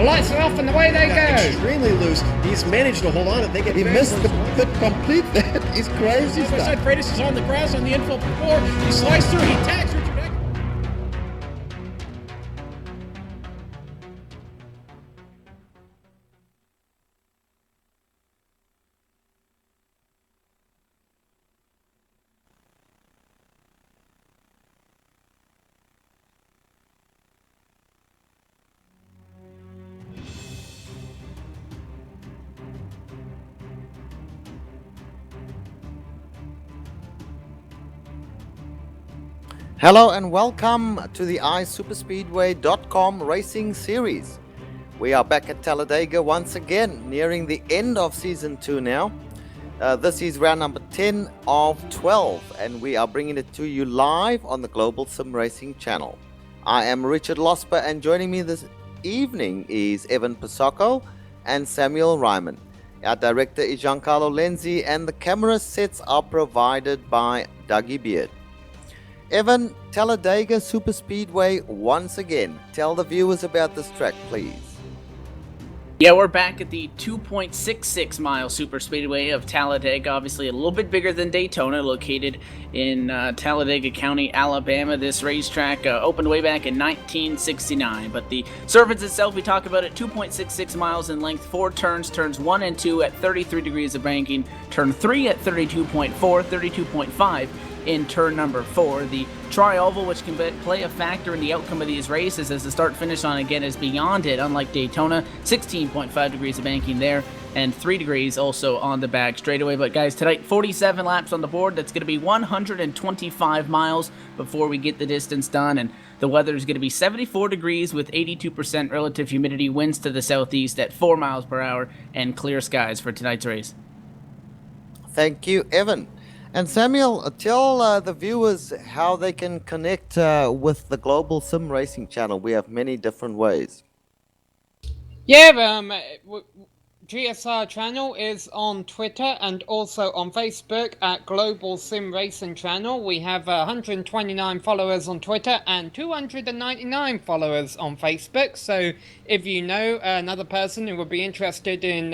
The lights are off and away they go. Extremely loose. He's managed to hold on. He missed the pit complete. That is crazy stuff. Side Freitas is on the grass on the infield before. He slides through. He tags Richard Eck. Hello and welcome to the iSuperspeedway.com racing series. We are back at Talladega once again, nearing the end of season 2 now. This is round number 10 of 12 and we are bringing it to you live on the Global Sim Racing channel. I am Richard Losper and joining me this evening is Evan Pasocco and Samuel Ryman. Our director is Giancarlo Lenzi and the camera sets are provided by Dougie Beard. Evan, Talladega Superspeedway once again. Tell the viewers about this track, please. Yeah, we're back at the 2.66 mile superspeedway of Talladega, obviously a little bit bigger than Daytona, located in Talladega County, Alabama. This racetrack opened way back in 1969, but the surface itself, we talk about it, 2.66 miles in length, 4 turns, turns 1 and 2 at 33 degrees of banking, turn 3 at 32.4, 32.5 in turn number 4. The tri-oval, which can play a factor in the outcome of these races as the start-finish on again is beyond it, unlike Daytona, 16.5 degrees of banking there, and 3 degrees also on the back straightaway. But guys, tonight, 47 laps on the board. That's going to be 125 miles before we get the distance done, and the weather is going to be 74 degrees with 82% relative humidity, winds to the southeast at 4 miles per hour, and clear skies for tonight's race. Thank you, Evan. And Samuel, tell the viewers how they can connect with the Global Sim Racing channel. We have many different ways. Yeah, GSR channel is on Twitter and also on Facebook at Global Sim Racing Channel. We have 129 followers on Twitter and 299 followers on Facebook. So if you know another person who would be interested in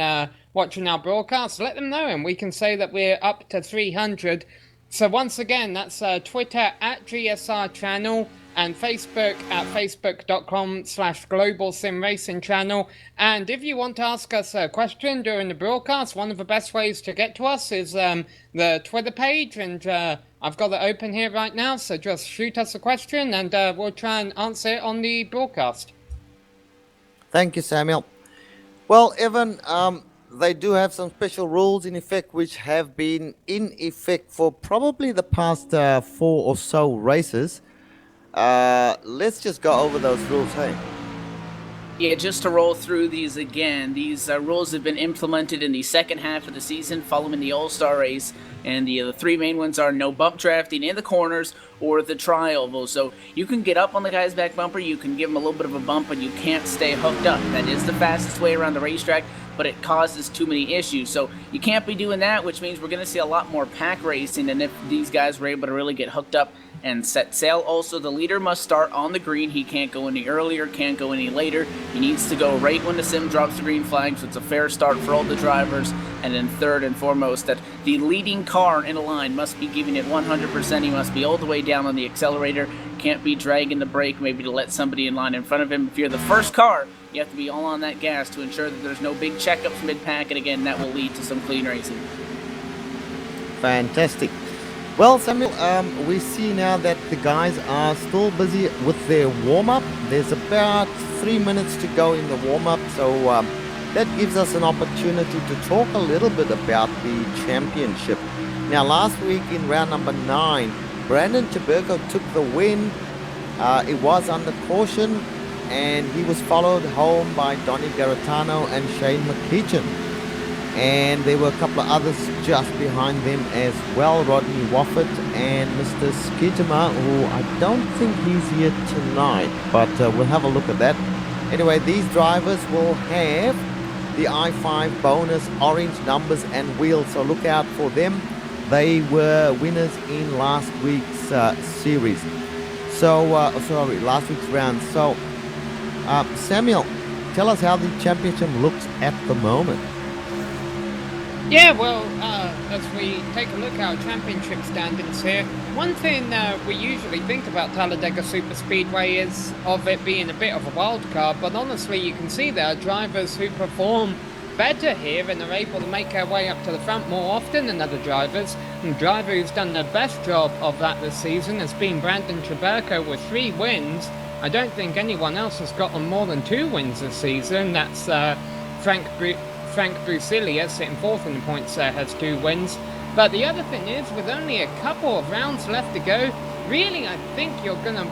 watching our broadcast, let them know and we can say that we're up to 300. So once again, that's Twitter at GSR channel and Facebook at facebook.com/Global Sim Racing Channel. And if you want to ask us a question during the broadcast, one of the best ways to get to us is the Twitter page, and I've got it open here right now, so just shoot us a question and we'll try and answer it on the broadcast. Thank you, Samuel. Well, Evan, they do have some special rules in effect which have been in effect for probably the past 4 or so races. Let's just go over those rules, hey? Yeah, just to roll through these again, these rules have been implemented in the second half of the season following the All-Star race, and the 3 main ones are no bump drafting in the corners or the tri-oval. So you can get up on the guy's back bumper, you can give him a little bit of a bump, but you can't stay hooked up. That is the fastest way around the racetrack, but it causes too many issues. So you can't be doing that, which means we're going to see a lot more pack racing, and if these guys were able to really get hooked up and set sail. Also, the leader must start on the green. He can't go any earlier, can't go any later. He needs to go right when the sim drops the green flag, so it's a fair start for all the drivers. And then third and foremost, that the leading car in a line must be giving it 100%. He must be all the way down on the accelerator. Can't be dragging the brake maybe to let somebody in line in front of him. If you're the first car, you have to be all on that gas to ensure that there's no big checkups mid-pack, and again, that will lead to some clean racing. Fantastic. Well, Samuel, we see now that the guys are still busy with their warm-up. There's about 3 minutes to go in the warm-up, so that gives us an opportunity to talk a little bit about the championship. Now, last week in round number 9, Brandon Tibergo took the win. It was under caution, and he was followed home by Donny Garatano and Shane McKeechan. And there were a couple of others just behind them as well, Rodney Wofford and Mr. Skeetema, who I don't think he's here tonight, but we'll have a look at that. Anyway, these drivers will have the i5 bonus orange numbers and wheels, so look out for them. They were winners in last week's series. So, last week's round. So, Samuel, tell us how the championship looks at the moment. Yeah, well, as we take a look at our championship standings here, one thing we usually think about Talladega Super Speedway is of it being a bit of a wild card, but honestly you can see there are drivers who perform better here and are able to make their way up to the front more often than other drivers. And the driver who's done the best job of that this season has been Brandon Traberko with 3 wins. I don't think anyone else has gotten more than 2 wins this season. That's Frank Brusilia, sitting 4th in the points there, has 2 wins. But the other thing is, with only a couple of rounds left to go, really I think you're going to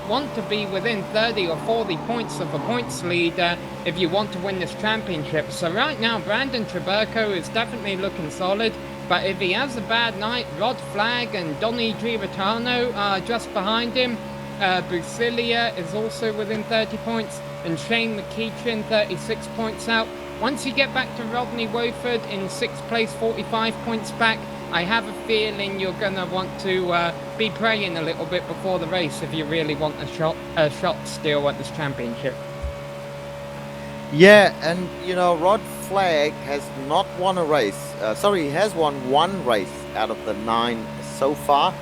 want to be within 30 or 40 points of a points leader if you want to win this championship. So right now Brandon Traberko is definitely looking solid, but if he has a bad night, Rod Flagg and Donny Giratano are just behind him. Brusilia is also within 30 points, and Shane McEachin 36 points out. Once you get back to Rodney Wofford in 6th place, 45 points back, I have a feeling you're going to want to be praying a little bit before the race if you really want a shot still at this championship. Yeah, and you know, Rod Flagg has not won a race. He has won 1 race out of the 9 so far,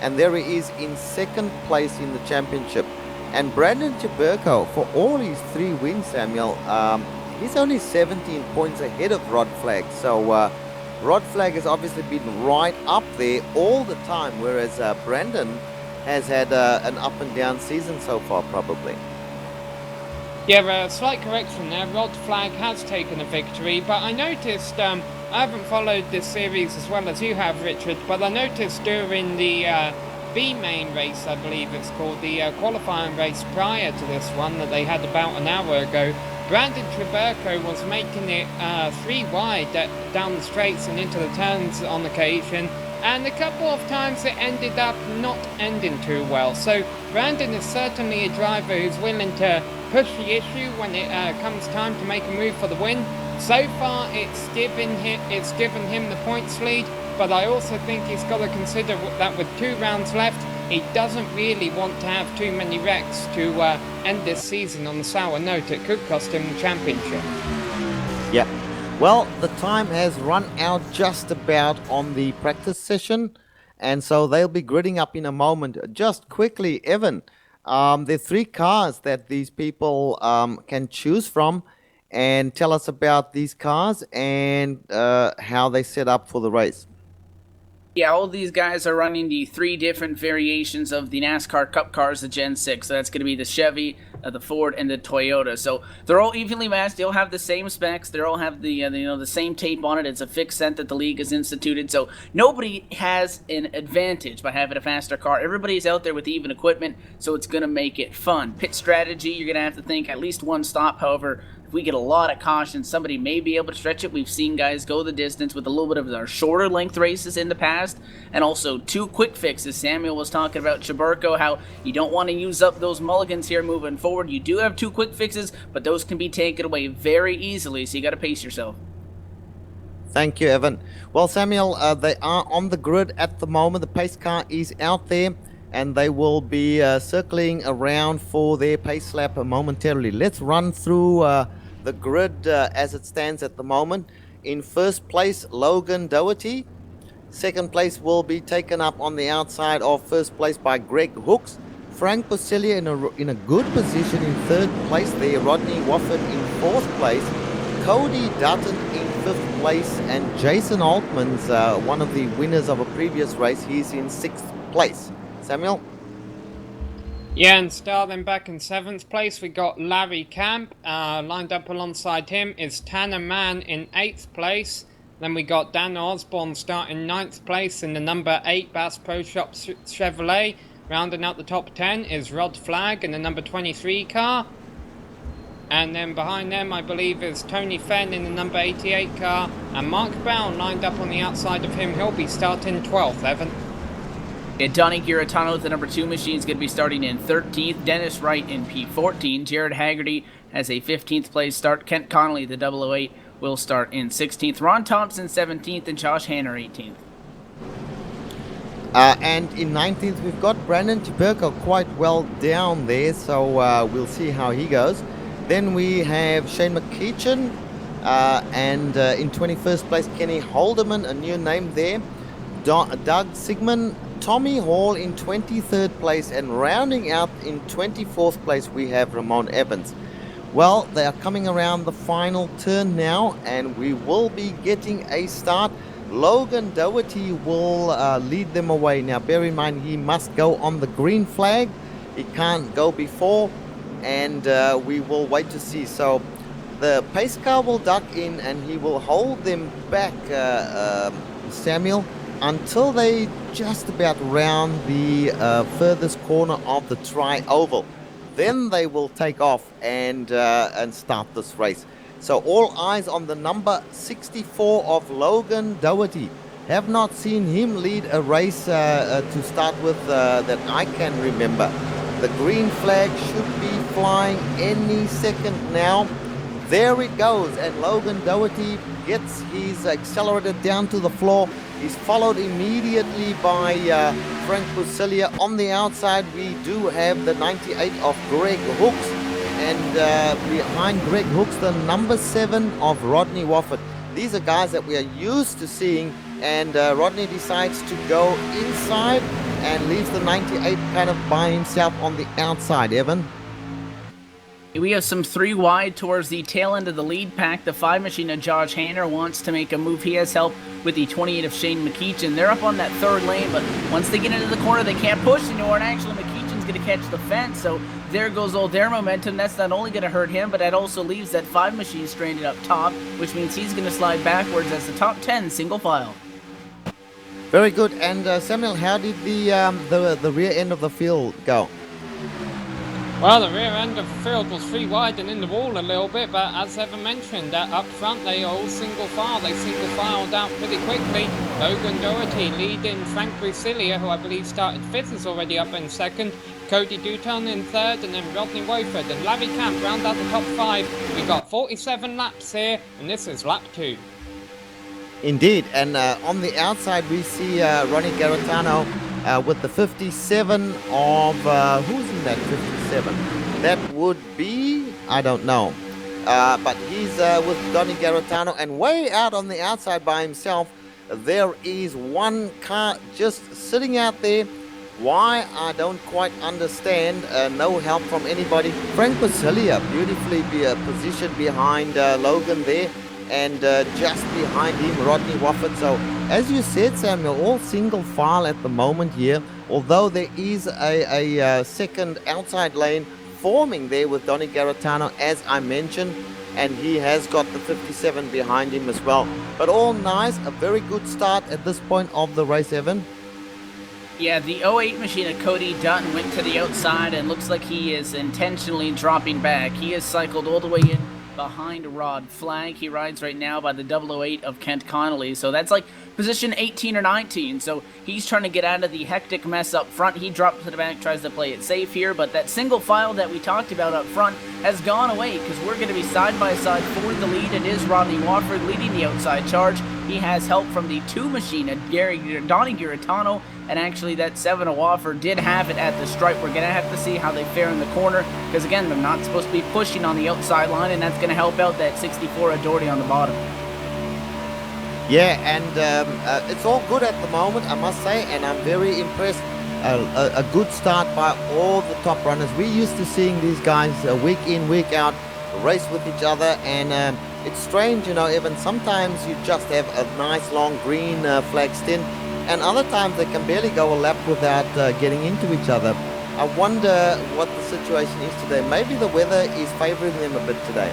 and there he is in 2nd place in the championship. And Brandon Traberko, for all his 3 wins, Samuel, he's only 17 points ahead of Rod Flagg. So Rod Flagg has obviously been right up there all the time, whereas Brandon has had an up and down season so far, probably. Yeah, slight correction there. Rod Flagg has taken a victory, but I noticed, I haven't followed this series as well as you have, Richard, but I noticed during the B main race, I believe it's called, the qualifying race prior to this one that they had about an hour ago, Brandon Traberko was making it 3 wide down the straights and into the turns on occasion, and a couple of times it ended up not ending too well. So Brandon is certainly a driver who's willing to push the issue when it comes time to make a move for the win. So far it's given him the points lead, but I also think he's got to consider that with 2 rounds left, he doesn't really want to have too many wrecks to end this season on a sour note. It could cost him the championship. Yeah. Well, the time has run out just about on the practice session, and so they'll be gridding up in a moment. Just quickly, Evan, there are 3 cars that these people can choose from, and tell us about these cars and how they set up for the race. Yeah, all these guys are running the 3 different variations of the NASCAR Cup cars, the Gen 6. So that's going to be the Chevy, the Ford, and the Toyota. So they're all evenly matched. They all have the same specs. They all have the the same tape on it. It's a fixed set that the league has instituted. So nobody has an advantage by having a faster car. Everybody's out there with even equipment, so it's going to make it fun. Pit strategy, you're going to have to think at least 1 stop. However, if we get a lot of caution, somebody may be able to stretch it. We've seen guys go the distance with a little bit of our shorter length races in the past, and also 2 quick fixes. Samuel was talking about Traberko, how you don't want to use up those mulligans here moving forward. You do have 2 quick fixes, but those can be taken away very easily, so you got to pace yourself. Thank you, Evan. Well, Samuel, they are on the grid at the moment. The pace car is out there, and they will be circling around for their pace lap momentarily. Let's run through the grid as it stands at the moment. In 1st place, Logan Doherty. 2nd place will be taken up on the outside of 1st place by Greg Hooks. Frank Porcellia in a good position in 3rd place there. Rodney Wofford in 4th place. Cody Dutton in 5th place. And Jason Altman's one of the winners of a previous race. He's in 6th place. Samuel? Yeah, and starting back in 7th place, we got Larry Camp. Lined up alongside him is Tanner Mann in 8th place. Then we got Dan Osborne starting 9th place in the number 8 Bass Pro Shop Chevrolet. Rounding out the top 10 is Rod Flagg in the number 23 car. And then behind them, I believe, is Tony Fenn in the number 88 car. And Mark Brown lined up on the outside of him. He'll be starting 12th, Evan. And Donny Giratano with the number 2 machine is going to be starting in 13th. Dennis Wright in P14. Jared Haggerty has a 15th place start. Kent Connolly, the 008, will start in 16th. Ron Thompson 17th and Josh Hanner 18th. And in 19th, we've got Brandon Traberko quite well down there, so we'll see how he goes. Then we have Shane McKeechin, and in 21st place, Kenny Holderman, a new name there. Doug Sigmund, Tommy Hall in 23rd place, and rounding out in 24th place, we have Ramon Evans. Well, they are coming around the final turn now, and we will be getting a start. Logan Doherty will lead them away. Now, bear in mind, he must go on the green flag. He can't go before, and we will wait to see. So the pace car will duck in, and he will hold them back, Samuel, until they just about round the furthest corner of the tri-oval. Then they will take off and start this race. So all eyes on the number 64 of Logan Doherty. Have not seen him lead a race to start with that I can remember. The green flag should be flying any second now. There it goes, and Logan Doherty gets his accelerator down to the floor. He's followed immediately by Frank Busilia. On the outside, we do have the 98 of Greg Hooks, and behind Greg Hooks, the number 7 of Rodney Wofford. These are guys that we are used to seeing, and Rodney decides to go inside and leaves the 98 kind of by himself on the outside. Evan? We have some 3 wide towards the tail end of the lead pack. The 5 machine of Josh Hanner wants to make a move. He has help with the 28 of Shane McKeechin. They're up on that 3rd lane, but once they get into the corner, they can't push anymore, and actually McKeechin's going to catch the fence, so there goes all their momentum. That's not only going to hurt him, but that also leaves that 5 machine stranded up top, which means he's going to slide backwards as the top 10 single file. Very good. And Samuel, how did the rear end of the field go? Well, the rear end of the field was 3 wide and in the wall a little bit, but as Evan mentioned, up front they are all single file. They single filed out pretty quickly. Logan Doherty leading Frank Busilia, who I believe started 5th, is already up in 2nd. Cody Dutton in 3rd, and then Rodney Wofford and Larry Camp round out the top 5. We've got 47 laps here, and this is lap 2. Indeed, and on the outside we see Ronnie Garatano with the 57 of, who's in that 57? That would be, I don't know, but he's with Donny Garatano, and way out on the outside by himself, there is one car just sitting out there. Why, I don't quite understand. No help from anybody. Frank Busilia beautifully positioned behind Logan there, and just behind him Rodney Wofford. So as you said, Samuel, all single file at the moment here, although there is a second outside lane forming there with Donny Garatano, as I mentioned, and he has got the 57 behind him as well. But all nice, a very good start at this point of the race, Evan. Yeah, the 08 machine of Cody Dutton went to the outside, and looks like he is intentionally dropping back. He has cycled all the way in behind Rod Flag. He rides right now by the 008 of Kent Connolly, so that's like position 18 or 19, so he's trying to get out of the hectic mess up front. He drops to the back, tries to play it safe here, but that single file that we talked about up front has gone away, because we're going to be side by side for the lead. It is Rodney Wofford leading the outside charge. He has help from the 2 machine at Donny Garatano, and actually that 7 of Wofford did have it at the stripe. We're going to have to see how they fare in the corner, because again, they're not supposed to be pushing on the outside line, and that's going to help out that 64 of Doherty on the bottom. Yeah, and it's all good at the moment, I must say, and I'm very impressed. A good start by all the top runners. We're used to seeing these guys week in, week out, race with each other, and it's strange, you know, Evan, sometimes you just have a nice long green flag stint, and other times they can barely go a lap without getting into each other. I wonder what the situation is today. Maybe the weather is favoring them a bit today.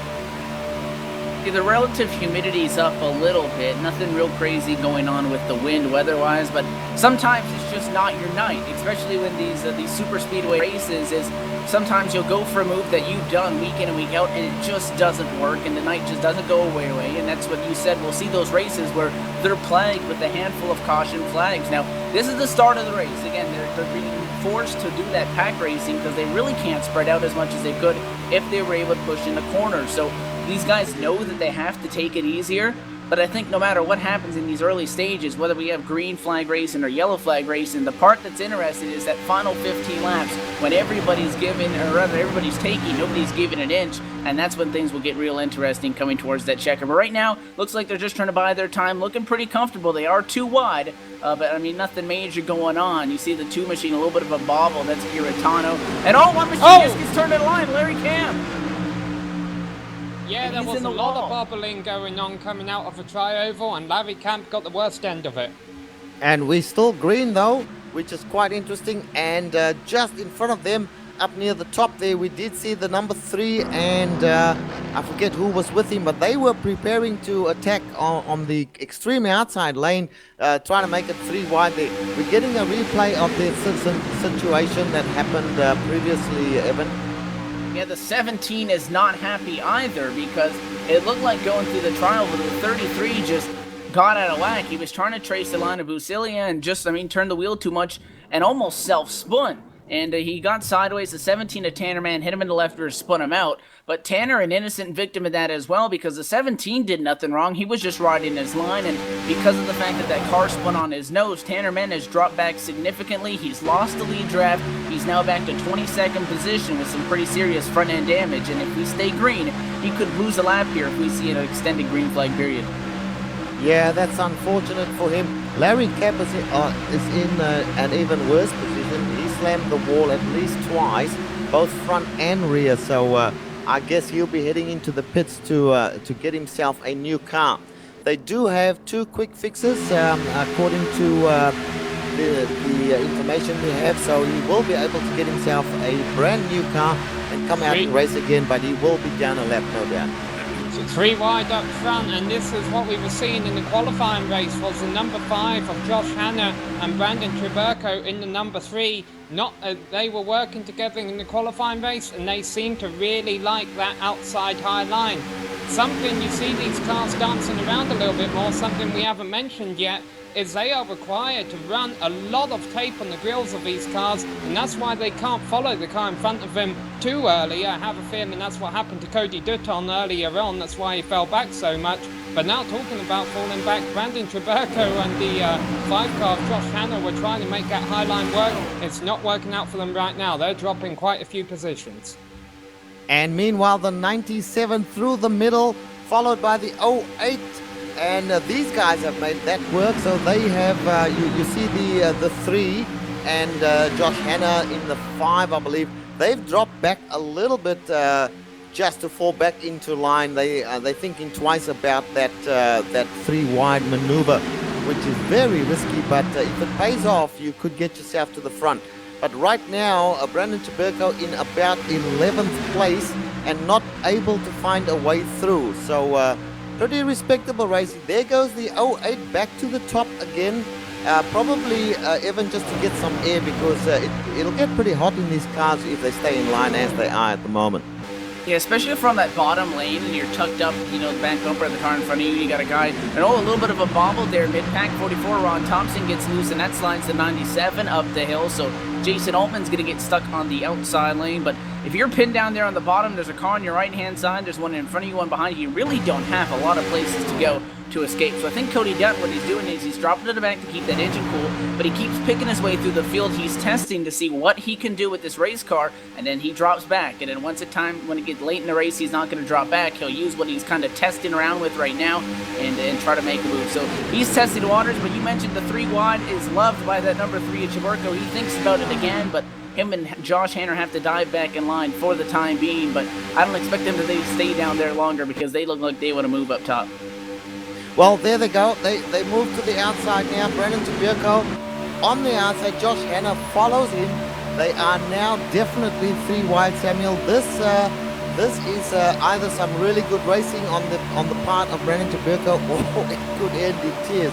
The relative humidity's up a little bit. Nothing real crazy going on with the wind weather-wise, but sometimes it's just not your night, especially when these super speedway races is sometimes you'll go for a move that you've done week in and week out, and it just doesn't work, and the night just doesn't go away, and that's what you said. We'll see those races where they're plagued with a handful of caution flags. Now, this is the start of the race. Again, they're being forced to do that pack racing because they really can't spread out as much as they could if they were able to push in the corners. So these guys know that they have to take it easier, but I think no matter what happens in these early stages, whether we have green flag racing or yellow flag racing, the part that's interesting is that final 15 laps when everybody's giving, or rather everybody's taking, nobody's giving an inch, and that's when things will get real interesting coming towards that checker. But right now, looks like they're just trying to buy their time, looking pretty comfortable. They are too wide, but I mean, nothing major going on. You see the 2 machine, a little bit of a bobble, that's Giratano, and 1 machine just gets turned in line, Larry Camp. Yeah, there was a lot of bobbling going on coming out of a tri-oval, and Larry Camp got the worst end of it. And we're still green though, which is quite interesting. And just in front of them, up near the top there, we did see the number 3, and I forget who was with him, but they were preparing to attack on the extreme outside lane, trying to make it 3 wide there. We're getting a replay of the situation that happened previously, Evan. Yeah, the 17 is not happy either, because it looked like going through the trial, but the 33 just got out of whack. He was trying to trace the line of Busilia and just, turned the wheel too much and almost self-spun. And he got sideways. The 17 of Tanner Man hit him in the left rear, spun him out. But Tanner, an innocent victim of that as well, because the 17 did nothing wrong. He was just riding his line, and because of the fact that that car spun on his nose, Tanner Man has dropped back significantly. He's lost the lead draft. He's now back to 22nd position with some pretty serious front-end damage. And if we stay green, he could lose a lap here if we see an extended green flag period. Yeah, that's unfortunate for him. Larry Camp is in an even worse position. He slammed the wall at least twice, both front and rear. So I guess he'll be heading into the pits to get himself a new car. They do have 2 quick fixes according to the information we have. So he will be able to get himself a brand new car and come out and race again, but he will be down a lap, no doubt. 3 wide up front, and this is what we were seeing in the qualifying race, was the number 5 of Josh Hanna and Brandon Triberco in the number 3. They were working together in the qualifying race, and they seem to really like that outside high line. Something you see these cars dancing around a little bit more, something we haven't mentioned yet, is they are required to run a lot of tape on the grills of these cars, and that's why they can't follow the car in front of them too early. I have a feeling that's what happened to Cody Dutton earlier on. That's why he fell back so much. But now, talking about falling back, Brandon Triberco and the 5 car of Josh Hanna were trying to make that high line work. It's not working out for them right now. They're dropping quite a few positions. And meanwhile, the 97 through the middle, followed by the 08. And these guys have made that work. So they have, you see the 3 and Josh Hanna in the 5, I believe. They've dropped back a little bit just to fall back into line. They're thinking twice about that 3 wide maneuver, which is very risky. But if it pays off, you could get yourself to the front. But right now, Brandon Triberco in about 11th place and not able to find a way through. So pretty respectable racing. There goes the 08 back to the top again. Probably even just to get some air, because it'll get pretty hot in these cars if they stay in line as they are at the moment. Yeah, especially from that bottom lane and you're tucked up, the back bumper of the car in front of you. You got a guy, and a little bit of a bobble there. Mid-pack 44, Ron Thompson gets loose, and that slides to 97 up the hill. So Jason Altman's going to get stuck on the outside lane. But if you're pinned down there on the bottom, there's a car on your right-hand side. There's one in front of you, one behind you. You really don't have a lot of places to go to escape. So I think Cody Dutt, what he's doing is he's dropping to the back to keep that engine cool, but he keeps picking his way through the field. He's testing to see what he can do with this race car, and then he drops back. And then when it gets late in the race, he's not going to drop back. He'll use what he's kind of testing around with right now and try to make a move. So he's testing the waters, but you mentioned the 3 wide is loved by that number 3 at Chiburko. He thinks about it again, but him and Josh Hanna have to dive back in line for the time being, but I don't expect them to stay down there longer because they look like they want to move up top. Well, there they go. They move to the outside now. Brandon Triberco on the outside. Josh Hanna follows him. They are now definitely 3 wide, Samuel. This is either some really good racing on the part of Brandon Triberco, or it could end in tears.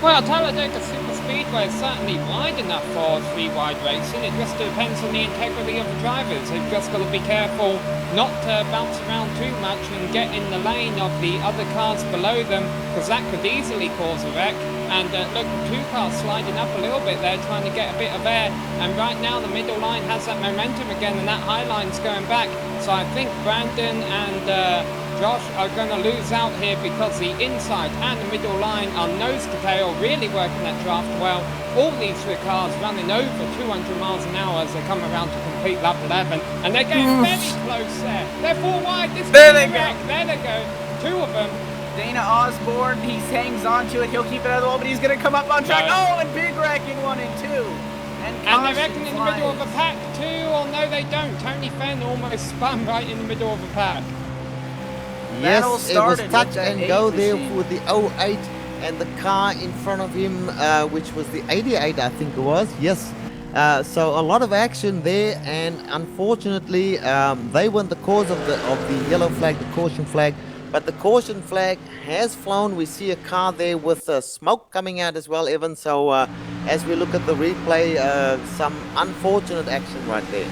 Well, Talladega Super Speedway is certainly wide enough for 3 wide racing. It just depends on the integrity of the drivers. They've just got to be careful not to bounce around too much and get in the lane of the other cars below them, because that could easily cause a wreck. And look, 2 cars sliding up a little bit there, trying to get a bit of air. And right now the middle line has that momentum again, and that high line's going back. So I think Brandon and Josh, are going to lose out here because the inside and the middle line are nose to tail, really working that draft well. All these three cars running over 200 miles an hour as they come around to complete lap 11, and they're getting very close there. They're 4 wide. This There is they a wreck. There they go. 2 of them. Dana Osborne, he hangs on to it. He'll keep it out of the wall, but he's going to come up on track. No. Oh, and big wreck in 1 and 2. And they're wrecking in the middle of a pack too. Oh no, they don't. Tony Fenn almost spun right in the middle of a pack. Yes, it was started touch with that and go 8 there machine. with the 08 and the car in front of him, which was the 88, I think it was. Yes. So a lot of action there, and unfortunately, they weren't the cause of the yellow flag, the caution flag. But the caution flag has flown. We see a car there with smoke coming out as well, Evan. So as we look at the replay, some unfortunate action right there.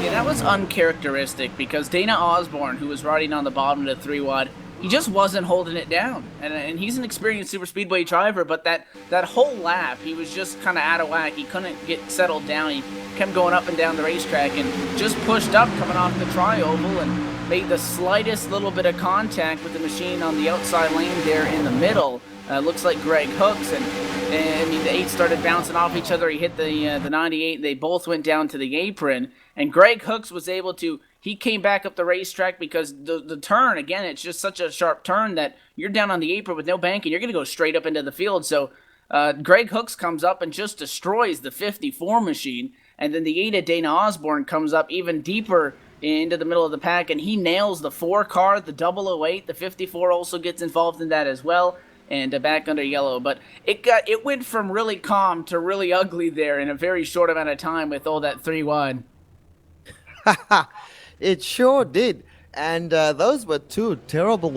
Yeah, that was uncharacteristic because Dana Osborne, who was riding on the bottom of the 3 wide, he just wasn't holding it down. And he's an experienced super speedway driver, but that whole lap, he was just kind of out of whack. He couldn't get settled down. He kept going up and down the racetrack and just pushed up coming off the tri-oval and made the slightest little bit of contact with the machine on the outside lane there in the middle. Looks like Greg Hooks, and I mean, the 8 started bouncing off each other. He hit the 98, and they both went down to the apron. And Greg Hooks was able to, he came back up the racetrack because the turn, again, it's just such a sharp turn that you're down on the apron with no banking. You're going to go straight up into the field. So Greg Hooks comes up and just destroys the 54 machine. And then the 8 of Dana Osborne comes up even deeper into the middle of the pack, and he nails the 4 car, the 008. The 54 also gets involved in that as well, and back under yellow. But it went from really calm to really ugly there in a very short amount of time with all that 3 wide. It sure did. And those were 2 terrible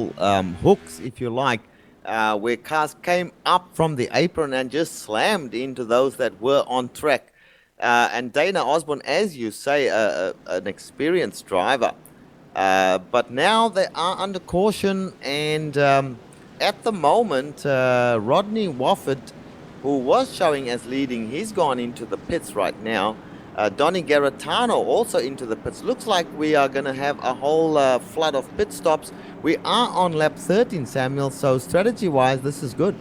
hooks, if you like, where cars came up from the apron and just slammed into those that were on track. And Dana Osborne, as you say, an experienced driver. But now they are under caution, and at the moment, Rodney Wofford, who was showing as leading, he's gone into the pits right now. Donny Garatano also into the pits. Looks like we are going to have a whole flood of pit stops. We are on lap 13, Samuel, so strategy-wise, this is good.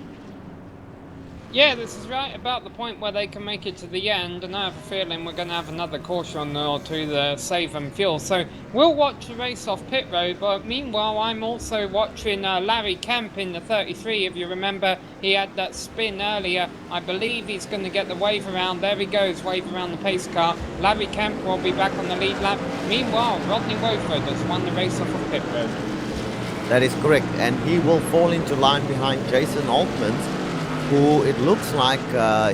Yeah, this is right about the point where they can make it to the end, and I have a feeling we're going to have another caution or two to save them fuel. So we'll watch the race off pit road, but meanwhile I'm also watching Larry Kemp in the 33. If you remember, he had that spin earlier. I believe he's going to get the wave around. There he goes, wave around the pace car. Larry Kemp will be back on the lead lap. Meanwhile, Rodney Wofford has won the race off of pit road. That is correct, and he will fall into line behind Jason Altmans, who it looks like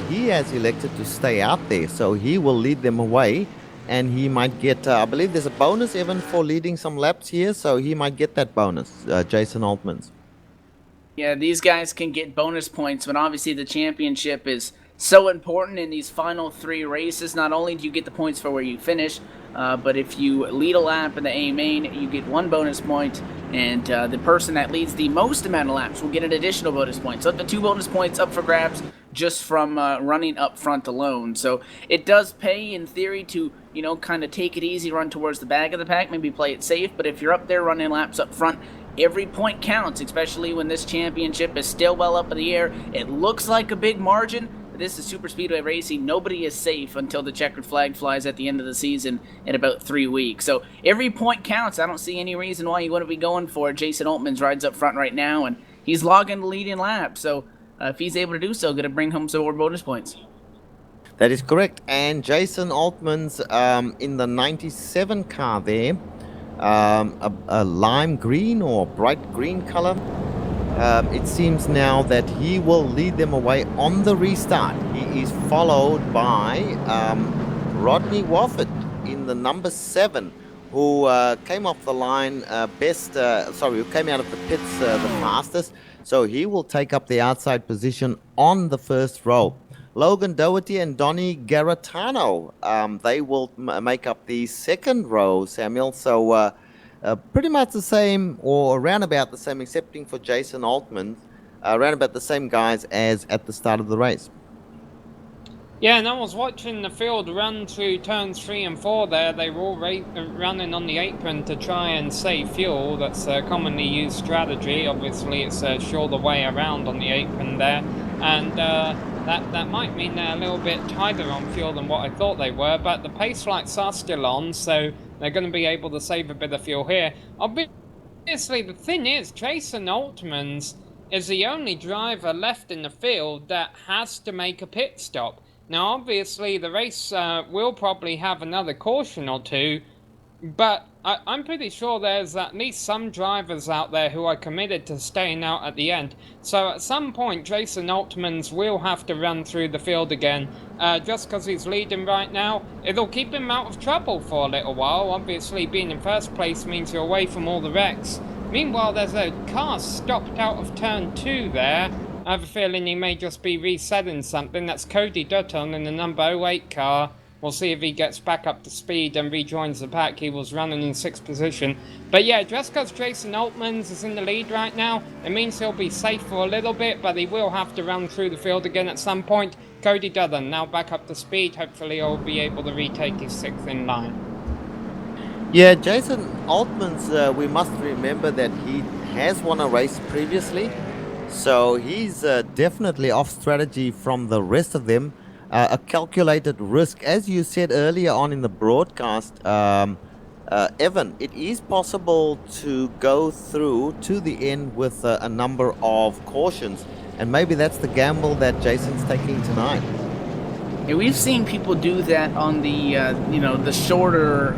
he has elected to stay out there, so he will lead them away, and he might get, I believe there's a bonus even for leading some laps here, so he might get that bonus, Jason Altmans. Yeah, these guys can get bonus points, but obviously the championship is so important in these final 3 races. Not only do you get the points for where you finish, but if you lead a lap in the A main, you get 1 bonus point, and the person that leads the most amount of laps will get an additional bonus point. So up to 2 bonus points up for grabs just from running up front alone. So it does pay in theory to, you know, kind of take it easy, run towards the back of the pack, maybe play it safe. But if you're up there running laps up front, every point counts, especially when this championship is still well up in the air. It looks like a big margin. This is super speedway racing. Nobody is safe until the checkered flag flies at the end of the season in about 3 weeks. So every point counts. I don't see any reason why you wouldn't be going for it. Jason Altmans rides up front right now, and he's logging the leading lap. So if he's able to do so, going to bring home some more bonus points. That is correct. And Jason Altmans in the 97 car there, a lime green or bright green color. It seems now that he will lead them away on the restart. He is followed by Rodney Wofford in the number 7, who came off the line who came out of the pits the fastest. So he will take up the outside position on the first row. Logan Doherty and Donny Garatano, they will make up the second row, Samuel. So pretty much the same, or around about the same, excepting for Jason Altman, around about the same guys as at the start of the race. Yeah, and I was watching the field run through turns 3 and 4 there. They were all running on the apron to try and save fuel. That's a commonly used strategy. Obviously, it's a shorter way around on the apron there. And that might mean they're a little bit tighter on fuel than what I thought they were. But the pace lights are still on, so they're going to be able to save a bit of fuel here. Obviously, the thing is, Jason Altmans is the only driver left in the field that has to make a pit stop. Now, obviously, the race will probably have another caution or two, but I'm pretty sure there's at least some drivers out there who are committed to staying out at the end. So at some point, Jason Altmans will have to run through the field again. Just because he's leading right now, it'll keep him out of trouble for a little while. Obviously, being in first place means you're away from all the wrecks. Meanwhile, there's a car stopped out of turn 2 there. I have a feeling he may just be resetting something. That's Cody Dutton in the number 08 car. We'll see if he gets back up to speed and rejoins the pack. He was running in 6th position. But yeah, just because Jason Altmans is in the lead right now, it means he'll be safe for a little bit, but he will have to run through the field again at some point. Cody Dutton now back up to speed. Hopefully he'll be able to retake his 6th in line. Yeah, Jason Altmans, we must remember that he has won a race previously. So he's definitely off strategy from the rest of them. A calculated risk, as you said earlier on in the broadcast, Evan, it is possible to go through to the end with a number of cautions, and maybe that's the gamble that Jason's taking tonight. Yeah, we've seen people do that on the the shorter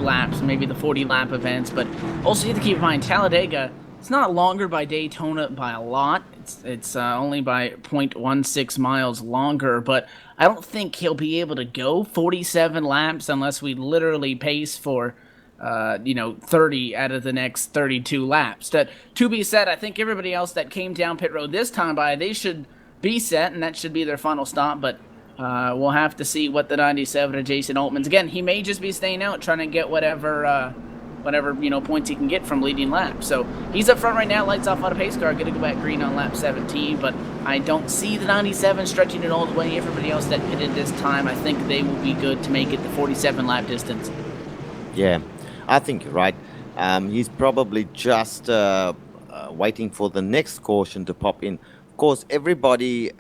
laps, maybe the 40-lap events, but also you have to keep in mind Talladega. It's not longer by Daytona by a lot. It's only by 0.16 miles longer, but I don't think he'll be able to go 47 laps unless we literally pace for 30 out of the next 32 laps. To be said, I think everybody else that came down pit road this time they should be set, and that should be their final stop, but we'll have to see what the 97 of Jason Altmans. Again, he may just be staying out trying to get whatever points he can get from leading laps. So he's up front right now, lights off on a pace car, going to go back green on lap 17, but I don't see the 97 stretching it all the way. Everybody else that pitted this time, I think they will be good to make it the 47 lap distance. Yeah, I think you're right. He's probably just waiting for the next caution to pop in. Of course, everybody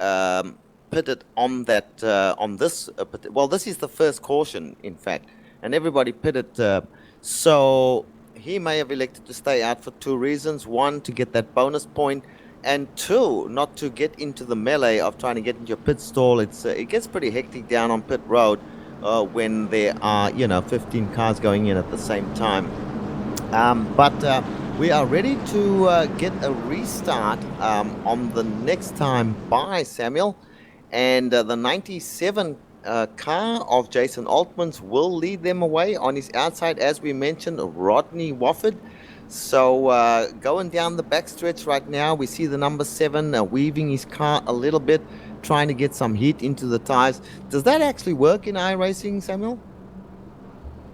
pitted on that on this. Well, this is the first caution, in fact, and everybody pitted. So he may have elected to stay out for 2 reasons. 1, to get that bonus point, and 2, not to get into the melee of trying to get into your pit stall. It gets pretty hectic down on pit road when there are 15 cars going in at the same time. But we are ready to get a restart on the next time by Samuel, and the 97 car of Jason Altmans will lead them away on his outside, as we mentioned, Rodney Wofford. So going down the backstretch right now, we see the number 7 weaving his car a little bit, trying to get some heat into the tires. Does that actually work in iRacing, Samuel?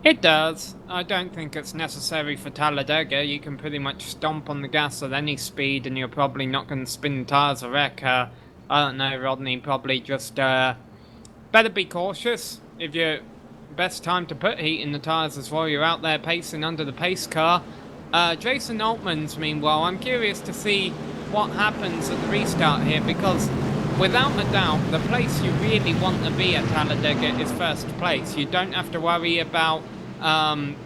It does. I don't think it's necessary for Talladega. You can pretty much stomp on the gas at any speed and you're probably not going to spin tires or wreck. I don't know, Rodney, probably just better be cautious. If your best time to put heat in the tires is while you're out there pacing under the pace car. Jason Altmans, meanwhile, I'm curious to see what happens at the restart here, because without a doubt, the place you really want to be at Talladega is first place. You don't have to worry about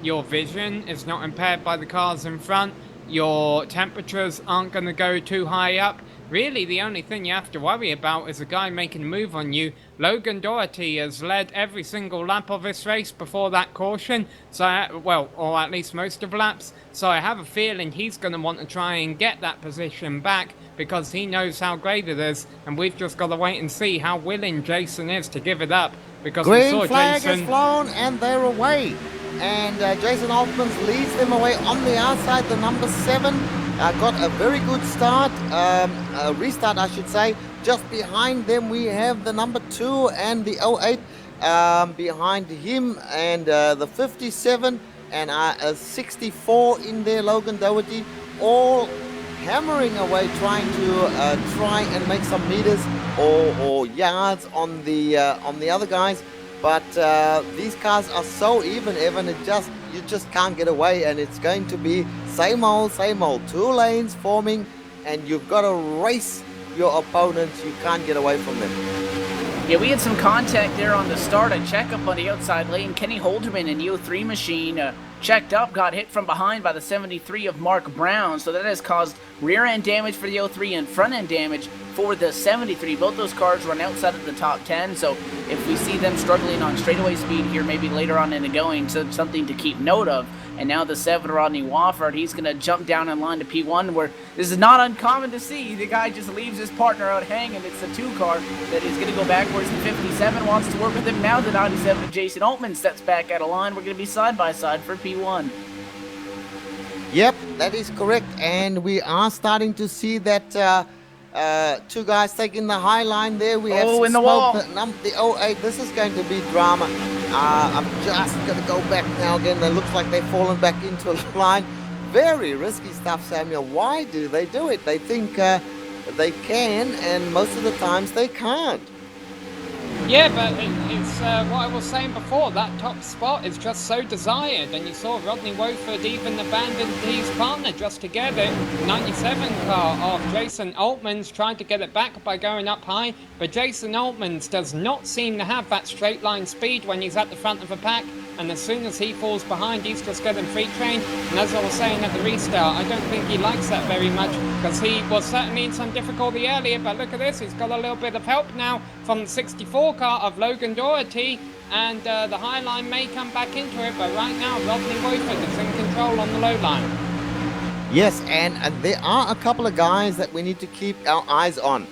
your vision is not impaired by the cars in front. Your temperatures aren't going to go too high up. Really, the only thing you have to worry about is a guy making a move on you. Logan Doherty has led every single lap of this race before that caution, or at least most of laps. So I have a feeling he's going to want to try and get that position back, because he knows how great it is, and we've just got to wait and see how willing Jason is to give it up. Because we saw Green flag Jason is flown, and they're away. And Jason Altmans leads them away on the outside. The number 7 got a very good start, a restart I should say. Just behind them we have the number 2 and the 08 behind him, and the 57 and a 64 in there, Logan Doherty, all hammering away, trying to try and make some meters. or yards on the other guys. But these cars are so even, Evan. You just can't get away, and it's going to be same old, same old. 2 lanes forming, and you've got to race your opponents. You can't get away from them. Yeah, we had some contact there on the start. A checkup on the outside lane. Kenny Holderman in the 03 machine checked up, got hit from behind by the 73 of Mark Brown. So that has caused rear-end damage for the 03 and front-end damage for the 73. Both those cars run outside of the top 10. So if we see them struggling on straightaway speed here, maybe later on in the going, so something to keep note of. And now the 7 Rodney Wofford, he's going to jump down in line to P1, where this is not uncommon to see. The guy just leaves his partner out hanging. It's the 2 car that is going to go backwards. The 57 wants to work with him. Now the 97 of Jason Altman steps back out of line. We're going to be side by side for P1. Yep, that is correct. And we are starting to see that 2 guys taking the high line there. We have in the wall. The 08. This is going to be drama. I'm just going to go back now again. It looks like they've fallen back into a line. Very risky stuff, Samuel. Why do they do it? They think they can, and most of the times they can't. Yeah, but it's what I was saying before. That top spot is just so desired, and you saw Rodney Wofford even abandon his partner just to get it. 97 car of Jason Altman's tried to get it back by going up high, but Jason Altman's does not seem to have that straight line speed when he's at the front of a pack. And as soon as he falls behind, he's just getting free trained. And as I was saying at the restart, I don't think he likes that very much, because he was certainly in some difficulty earlier. But look at this, he's got a little bit of help now from the 64 car of Logan Doherty, and the high line may come back into it. But right now, Rodney Wofford is in control on the low line. Yes, and there are a couple of guys that we need to keep our eyes on.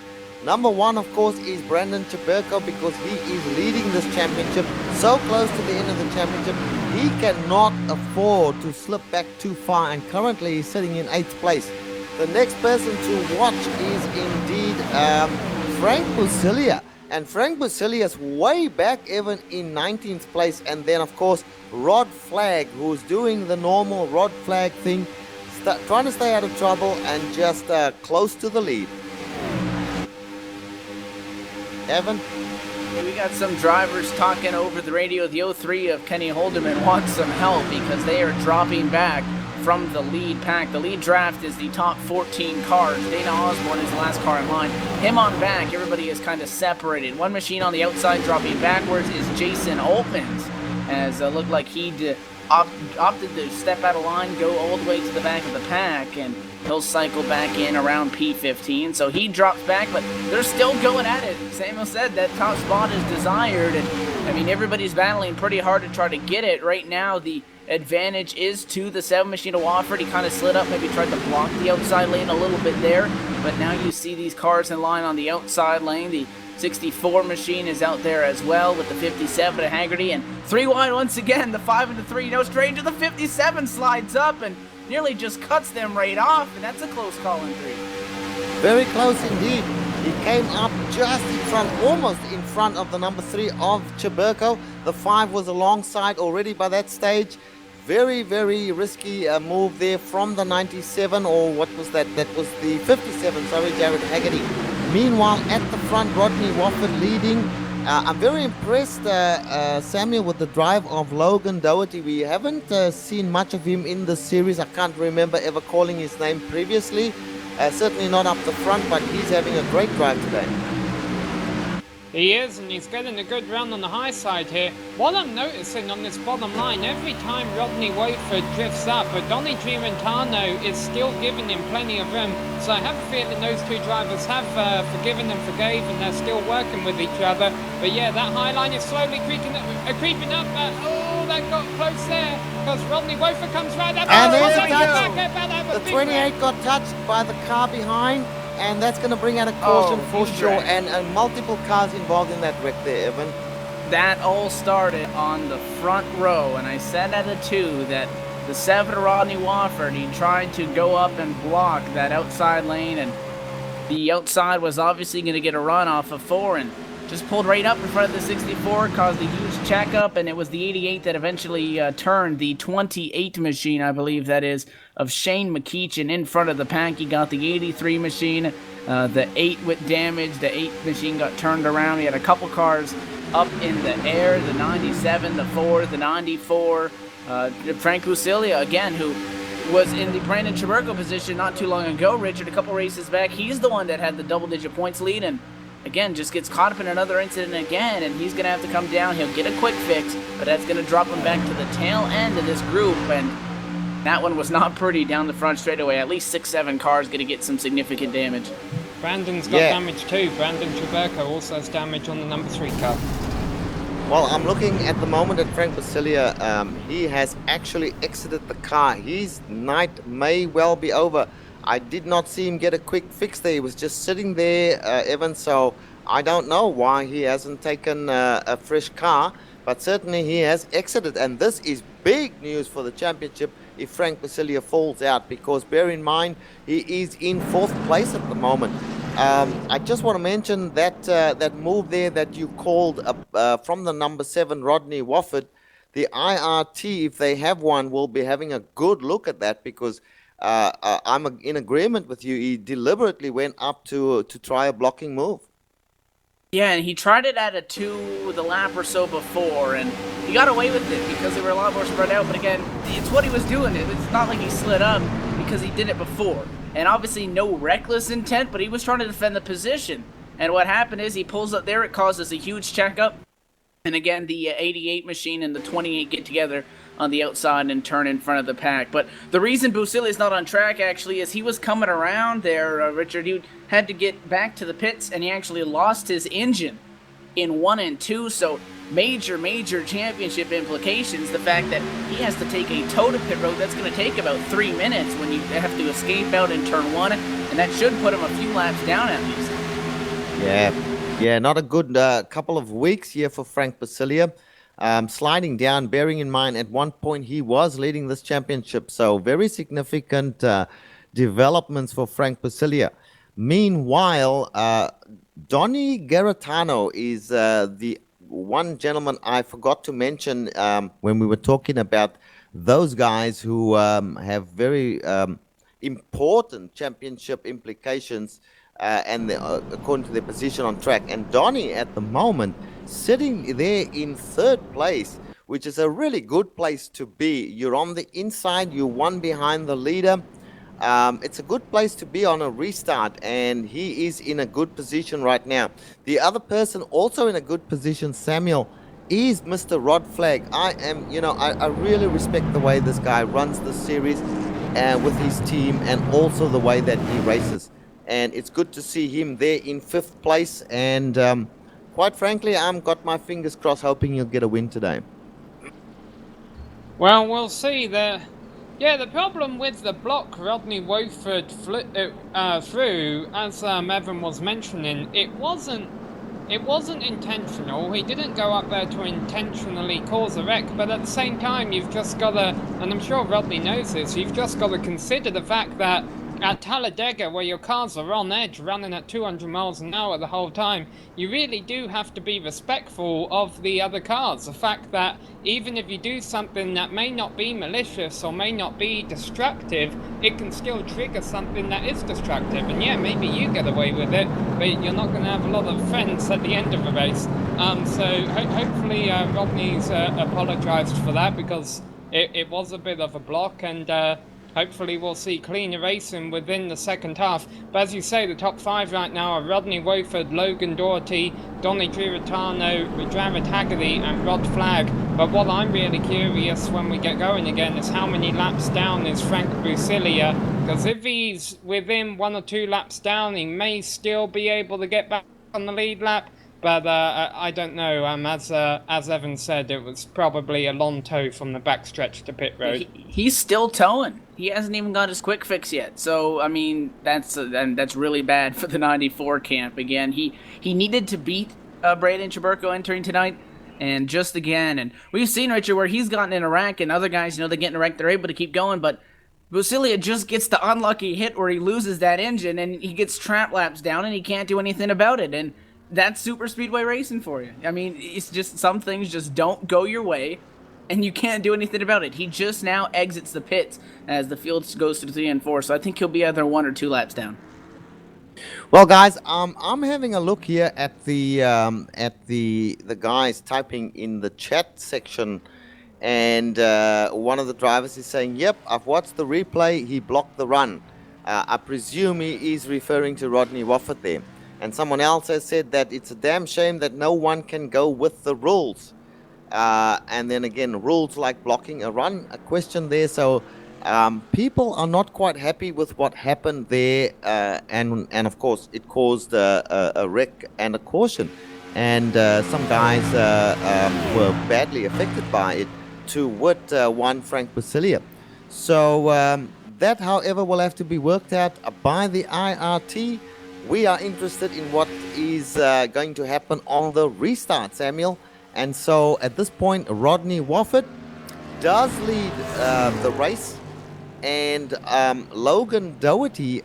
Number 1, of course, is Brandon Chaberko, because he is leading this championship so close to the end of the championship. He cannot afford to slip back too far, and currently he's sitting in 8th place. The next person to watch is indeed Frank Busilia. And Frank Busilia is way back even in 19th place. And then, of course, Rod Flagg, who's doing the normal Rod Flagg thing, trying to stay out of trouble and just close to the lead. Evan? We got some drivers talking over the radio. The 03 of Kenny Holderman wants some help because they are dropping back from the lead pack. The lead draft is the top 14 cars. Dana Osborne is the last car in line. Him on back, everybody is kind of separated. One machine on the outside dropping backwards is Jason Altman's, as it looked like he opted to step out of line, go all the way to the back of the pack, and he'll cycle back in around P15. So he drops back, but they're still going at it. Samuel said that top spot is desired, and I mean, everybody's battling pretty hard to try to get it. Right now, the advantage is to the 7 machine of Wofford. He kind of slid up, maybe tried to block the outside lane a little bit there, but now you see these cars in line on the outside lane. The 64 machine is out there as well with the 57 of Haggerty, and 3 wide once again. The 5 and the 3, no stranger. The 57 slides up and nearly just cuts them right off, and that's a close call in 3. Very close indeed. He came up just in front, almost in front of the number 3 of Chaberko. The 5 was alongside already by that stage. Very, very risky move there from the 97, or what was that? That was the 57, sorry, Jared Haggerty. Meanwhile, at the front, Rodney Wofford leading. I'm very impressed, Samuel, with the drive of Logan Doherty. We haven't seen much of him in the series. I can't remember ever calling his name previously. Certainly not up the front, but he's having a great drive today. He is, and he's getting a good run on the high side here. What I'm noticing on this bottom line, every time Rodney Wofford drifts up, but Donny Girentano is still giving him plenty of room. So I have a feeling those 2 drivers have forgiven and forgave, and they're still working with each other. But yeah, that high line is slowly creeping up. Oh, that got close there, because Rodney Wofford comes right up. And the 28 got touched by the car behind. And that's going to bring out a caution for sure. And multiple cars involved in that wreck there, Evan. That all started on the front row. And I said at a 2 that the 7 Rodney Wofford, he tried to go up and block that outside lane. And the outside was obviously going to get a run off of 4. And just pulled right up in front of the 64, caused a huge check-up, and it was the 88 that eventually turned the 28 machine, I believe that is, of Shane McEachin in front of the pack. He got the 83 machine, the 8 with damage, the 8 machine got turned around. He had a couple cars up in the air, the 97, the 4, the 94. Frank Busilia, again, who was in the Brandon Chiburko position not too long ago, Richard, a couple races back. He's the one that had the double-digit points lead, and again, just gets caught up in another incident again, and he's going to have to come down. He'll get a quick fix, but that's going to drop him back to the tail end of this group, and that one was not pretty down the front straightaway. At least 6-7 cars going to get some significant damage. Brandon's got damage too. Brandon Chiburko also has damage on the number 3 car. Well, I'm looking at the moment at Frank Busilia. He has actually exited the car. His night may well be over. I did not see him get a quick fix there. He was just sitting there, Evan, so I don't know why he hasn't taken a fresh car, but certainly he has exited, and this is big news for the championship if Frank Busilia falls out, because bear in mind, he is in 4th place at the moment. I just want to mention that that move there that you called from the number 7, Rodney Wofford. The IRT, if they have one, will be having a good look at that, because I'm in agreement with you. He deliberately went up to try a blocking move. Yeah, and he tried it at the lap or so before, and he got away with it because they were a lot more spread out. But again, it's what he was doing. It's not like he slid up because he did it before. And obviously no reckless intent, but he was trying to defend the position. And what happened is he pulls up there, it causes a huge checkup. And again, the 88 machine and the 28 get together on the outside and turn in front of the pack. But the reason Busilia is not on track, actually, is he was coming around there, Richard. He had to get back to the pits, and he actually lost his engine in 1 and 2. So major championship implications. The fact that he has to take a tow to pit road, that's going to take about 3 minutes when you have to escape out in turn 1. And that should put him a few laps down at least. Yeah, not a good couple of weeks here for Frank Busilia. Sliding down, bearing in mind at one point he was leading this championship. So very significant developments for Frank Busilia. Meanwhile, Donny Garetano is the one gentleman I forgot to mention when we were talking about those guys who have very important championship implications and according to their position on track. And Donny at the moment sitting there in 3rd place, which is a really good place to be. You're on the inside, you're one behind the leader. It's a good place to be on a restart, and he is in a good position right now. The other person also in a good position, Samuel, is Mr. Rod Flagg. I really respect the way this guy runs the series with his team, and also the way that he races. And it's good to see him there in 5th place, and quite frankly, I've got my fingers crossed hoping he'll get a win today. Well, we'll see. The problem with the block Rodney Wofford through, as Evan was mentioning, it wasn't intentional. He didn't go up there to intentionally cause a wreck, but at the same time, you've just got to, and I'm sure Rodney knows this, you've just got to consider the fact that at Talladega, where your cars are on edge, running at 200 miles an hour the whole time, you really do have to be respectful of the other cars. The fact that even if you do something that may not be malicious or may not be destructive, it can still trigger something that is destructive. And yeah, maybe you get away with it, but you're not going to have a lot of friends at the end of the race. Hopefully Rodney's apologized for that, because it was a bit of a block, and hopefully we'll see cleaner racing within the second half. But as you say, the top 5 right now are Rodney Wofford, Logan Doherty, Donny Giratano, Jared Haggerty and Rod Flagg. But what I'm really curious when we get going again is how many laps down is Frank Busilia, because if he's within 1 or 2 laps down, he may still be able to get back on the lead lap. But I don't know. As Evan said, it was probably a long tow from the backstretch to pit road. He's still towing. He hasn't even got his quick fix yet. So I mean, that's really bad for the 94 camp. Again, he needed to beat Braden Chiburko entering tonight, and just again, and we've seen, Richard, where he's gotten in a wreck, and other guys, they get in a wreck, they're able to keep going, but Busilia just gets the unlucky hit where he loses that engine, and he gets trap laps down, and he can't do anything about it. And that's super speedway racing for you. I mean, it's just some things just don't go your way, and you can't do anything about it. He just now exits the pits as the field goes to 3 and 4, so I think he'll be either 1 or 2 laps down. Well, guys, I'm having a look here at the guys typing in the chat section, and one of the drivers is saying, "Yep, I've watched the replay. He blocked the run." I presume he is referring to Rodney Wofford there. And someone else has said that it's a damn shame that no one can go with the rules. And then again, rules like blocking a run, a question there. So people are not quite happy with what happened there. And of course, it caused a wreck and a caution. And some guys were badly affected by it, to wit one Frank Basilia. So that, however, will have to be worked out by the IRT. We are interested in what is going to happen on the restart, Samuel. And so at this point, Rodney Wofford does lead the race. And Logan Doherty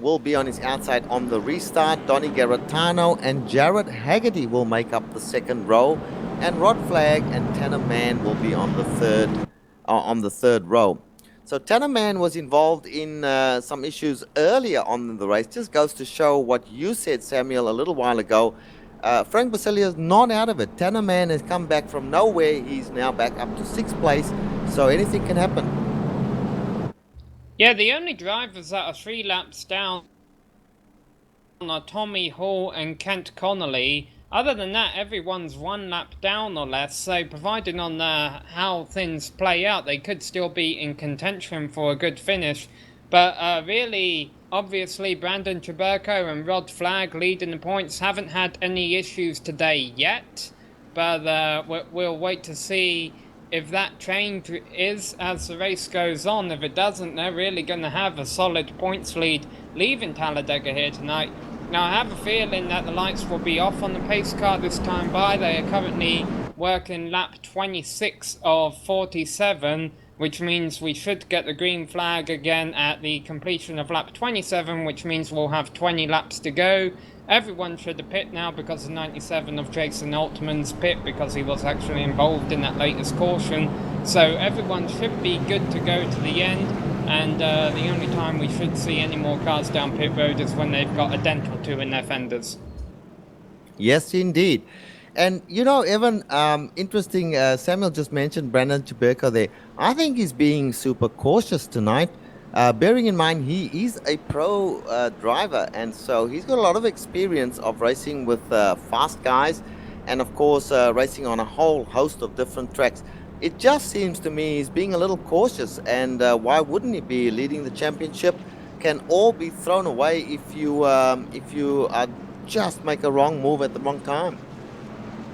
will be on his outside on the restart. Donny Garantano and Jared Haggerty will make up the second row. And Rod Flagg and Tanner Mann will be on the third row. So Tanner Mann was involved in some issues earlier on in the race. Just goes to show what you said, Samuel, a little while ago. Frank Basilia is not out of it. Tanner Mann has come back from nowhere. He's now back up to 6th place. So anything can happen. Yeah, the only drivers that are 3 laps down are Tommy Hall and Kent Connolly. Other than that, everyone's 1 lap down or less, so providing on how things play out, they could still be in contention for a good finish. But really, obviously, Brandon Traburco and Rod Flagg leading the points haven't had any issues today yet. But we'll wait to see if that change is as the race goes on. If it doesn't, they're really going to have a solid points lead leaving Talladega here tonight. Now, I have a feeling that the lights will be off on the pace car this time by. They are currently working lap 26 of 47, which means we should get the green flag again at the completion of lap 27, which means we'll have 20 laps to go. Everyone should have pit now because of 97 of Jason Altman's pit, because he was actually involved in that latest caution. So everyone should be good to go to the end. And the only time we should see any more cars down pit road is when they've got a dent or 2 in their fenders. Yes, indeed. And, you know, Evan, interesting, Samuel just mentioned Brandon Traburco there. I think he's being super cautious tonight, bearing in mind he is a pro driver. And so he's got a lot of experience of racing with fast guys and, of course, racing on a whole host of different tracks. It just seems to me he's being a little cautious, and why wouldn't he be? Leading the championship can all be thrown away if you just make a wrong move at the wrong time.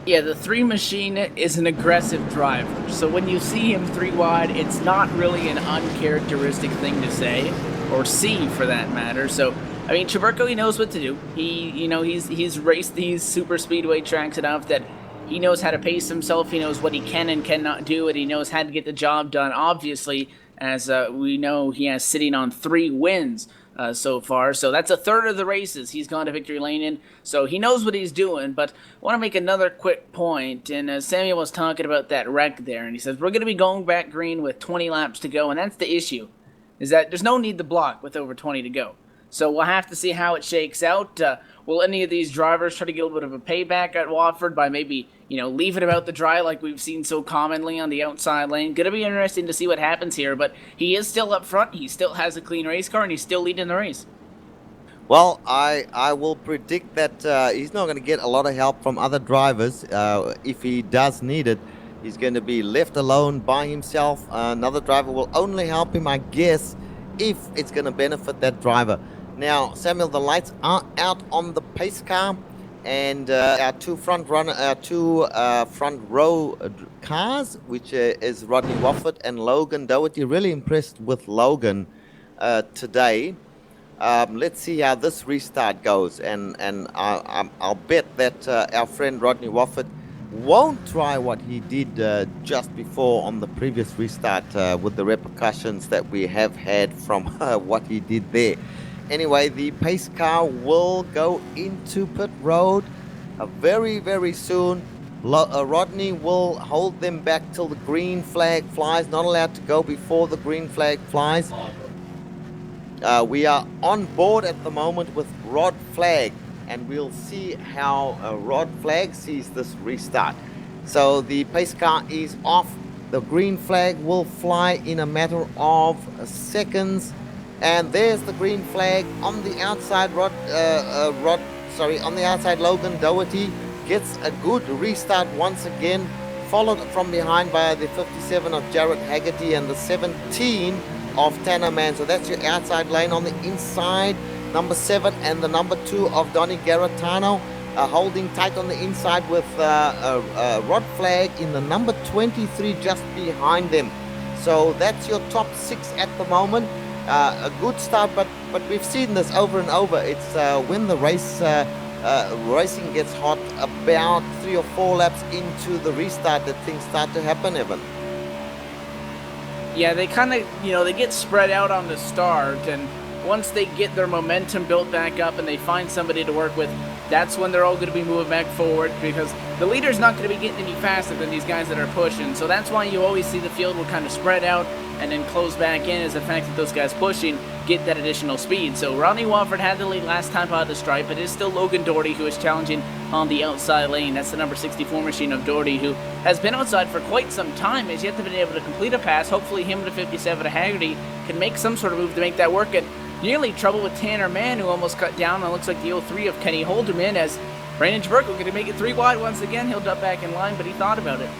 Yeah, the 3 machine is an aggressive driver, so when you see him 3 wide, it's not really an uncharacteristic thing to say, or see for that matter. So, I mean, Traburco, he knows what to do. He's raced these super speedway tracks enough that he knows how to pace himself, he knows what he can and cannot do, and he knows how to get the job done. Obviously, as we know, he has sitting on 3 wins so far. So that's a third of the races he's gone to victory lane in. So he knows what he's doing. But I want to make another quick point. And Samuel was talking about that wreck there, and he says, we're going to be going back green with 20 laps to go. And that's the issue, is that there's no need to block with over 20 to go. So we'll have to see how it shakes out. Will any of these drivers try to get a little bit of a payback at Wofford by maybe, leaving him out to dry like we've seen so commonly on the outside lane? Going to be interesting to see what happens here, but he is still up front. He still has a clean race car, and he's still leading the race. Well, I will predict that he's not going to get a lot of help from other drivers. If he does need it, he's going to be left alone by himself. Another driver will only help him, I guess, if it's going to benefit that driver. Now, Samuel, the lights are out on the pace car, and our two front row cars, which is Rodney Wofford and Logan Doherty. Really impressed with Logan today. Let's see how this restart goes, and I'll bet that our friend Rodney Wofford won't try what he did just before on the previous restart with the repercussions that we have had from what he did there. Anyway, the pace car will go into pit road. very, very soon. Rodney will hold them back till the green flag flies. Not allowed to go before the green flag flies. We are on board at the moment with Rod Flag, and we'll see how Rod Flag sees this restart. So the pace car is off. The green flag will fly in a matter of seconds, and there's the green flag on the outside. On the outside, Logan Doherty gets a good restart once again, followed from behind by the 57 of Jared Haggerty and the 17 of Tanner Mann. So that's your outside lane. On the inside, number 7 and the number 2 of Donny Garatano holding tight on the inside with Rod Flag in the number 23 just behind them. So that's your top 6 at the moment. A good start, but we've seen this over and over. It's when the racing gets hot, about 3 or 4 laps into the restart, that things start to happen, Evan. Yeah, they kind of, they get spread out on the start, and once they get their momentum built back up and they find somebody to work with, that's when they're all going to be moving back forward, because the leader's not going to be getting any faster than these guys that are pushing. So that's why you always see the field will kind of spread out and then close back in, is the fact that those guys pushing get that additional speed. So Rodney Walford had the lead last time out of the stripe. It is still Logan Doherty who is challenging on the outside lane. That's the number 64 machine of Doherty, who has been outside for quite some time, has yet to be able to complete a pass. Hopefully him and the 57 of Haggerty can make some sort of move to make that work. And nearly trouble with Tanner Mann, who almost cut down on looks like the 03 of Kenny Holderman, as Brandon Jaberko going to make it 3 wide once again. He'll duck back in line, but he thought about it.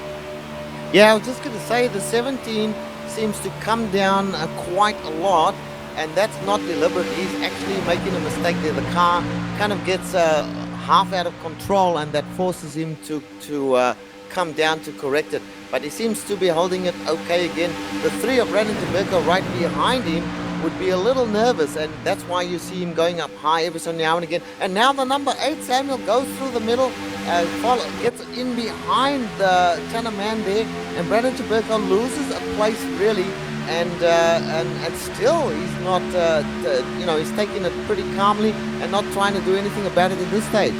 Yeah, I was just going to say the 17 seems to come down quite a lot, and that's not deliberate. He's actually making a mistake there. The car kind of gets half out of control, and that forces him to come down to correct it. But he seems to be holding it okay again. The 3 of Brandon Jaberko right behind him would be a little nervous, and that's why you see him going up high every so now and again. And now the number 8 Samuel goes through the middle, gets in behind the Tanner Man there, and Brandon Jaberko loses a place really, and still he's not, he's taking it pretty calmly and not trying to do anything about it at this stage.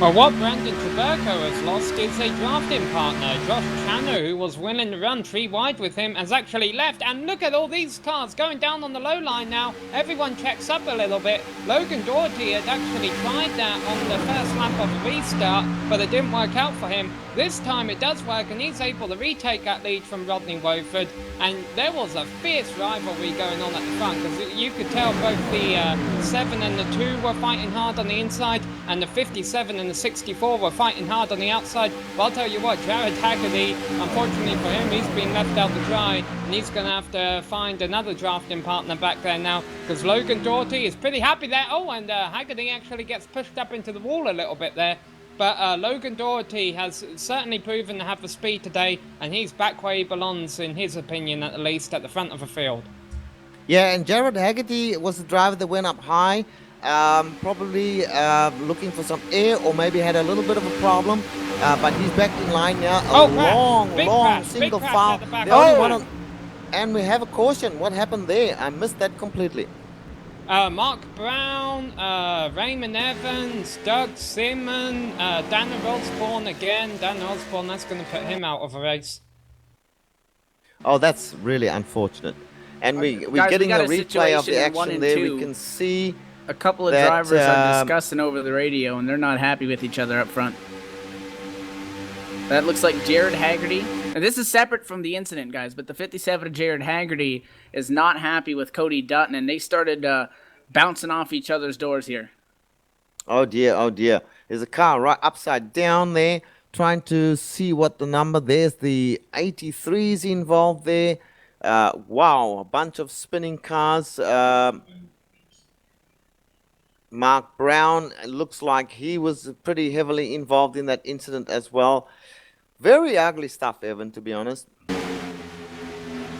Well, what Brandon Jaberko has lost is a drafting partner. Josh Channer, who was willing to run 3 wide with him, has actually left. And look at all these cars going down on the low line now. Everyone checks up a little bit. Logan Doherty had actually tried that on the first lap of the restart, but it didn't work out for him. This time it does work, and he's able to retake that lead from Rodney Wofford. And there was a fierce rivalry going on at the front, because you could tell both the 7 and the 2 were fighting hard on the inside, and the 57 and the 64 were fighting hard on the outside. But I'll tell you what, Jared Haggerty, unfortunately for him, he's been left out to dry, and he's going to have to find another drafting partner back there now, because Logan Doherty is pretty happy there. Oh, and Haggerty actually gets pushed up into the wall a little bit there. But Logan Doherty has certainly proven to have the speed today, and he's back where he belongs, in his opinion, at least, at the front of the field. Yeah, and Jared Haggerty was the driver that went up high, probably looking for some air, or maybe had a little bit of a problem, but he's back in line now. Long single foul. The only one on, and we have a caution. What happened there? I missed that completely. Mark Brown, Raymond Evans, Doug Simon, Daniel Osborne again. Daniel Osborne, that's going to put him out of a race. Oh, that's really unfortunate. And we're getting a replay of the action there. We can see a couple of drivers are discussing over the radio, and they're not happy with each other up front. That looks like Jared Haggerty. And this is separate from the incident, guys, but the 57 of Jared Haggerty is not happy with Cody Dutton, and they started bouncing off each other's doors here. Oh, dear, oh, dear. There's a car right upside down there, trying to see what the number. There's the 83s involved there. Wow, a bunch of spinning cars. Mark Brown, looks like he was pretty heavily involved in that incident as well. Very ugly stuff, Evan, to be honest.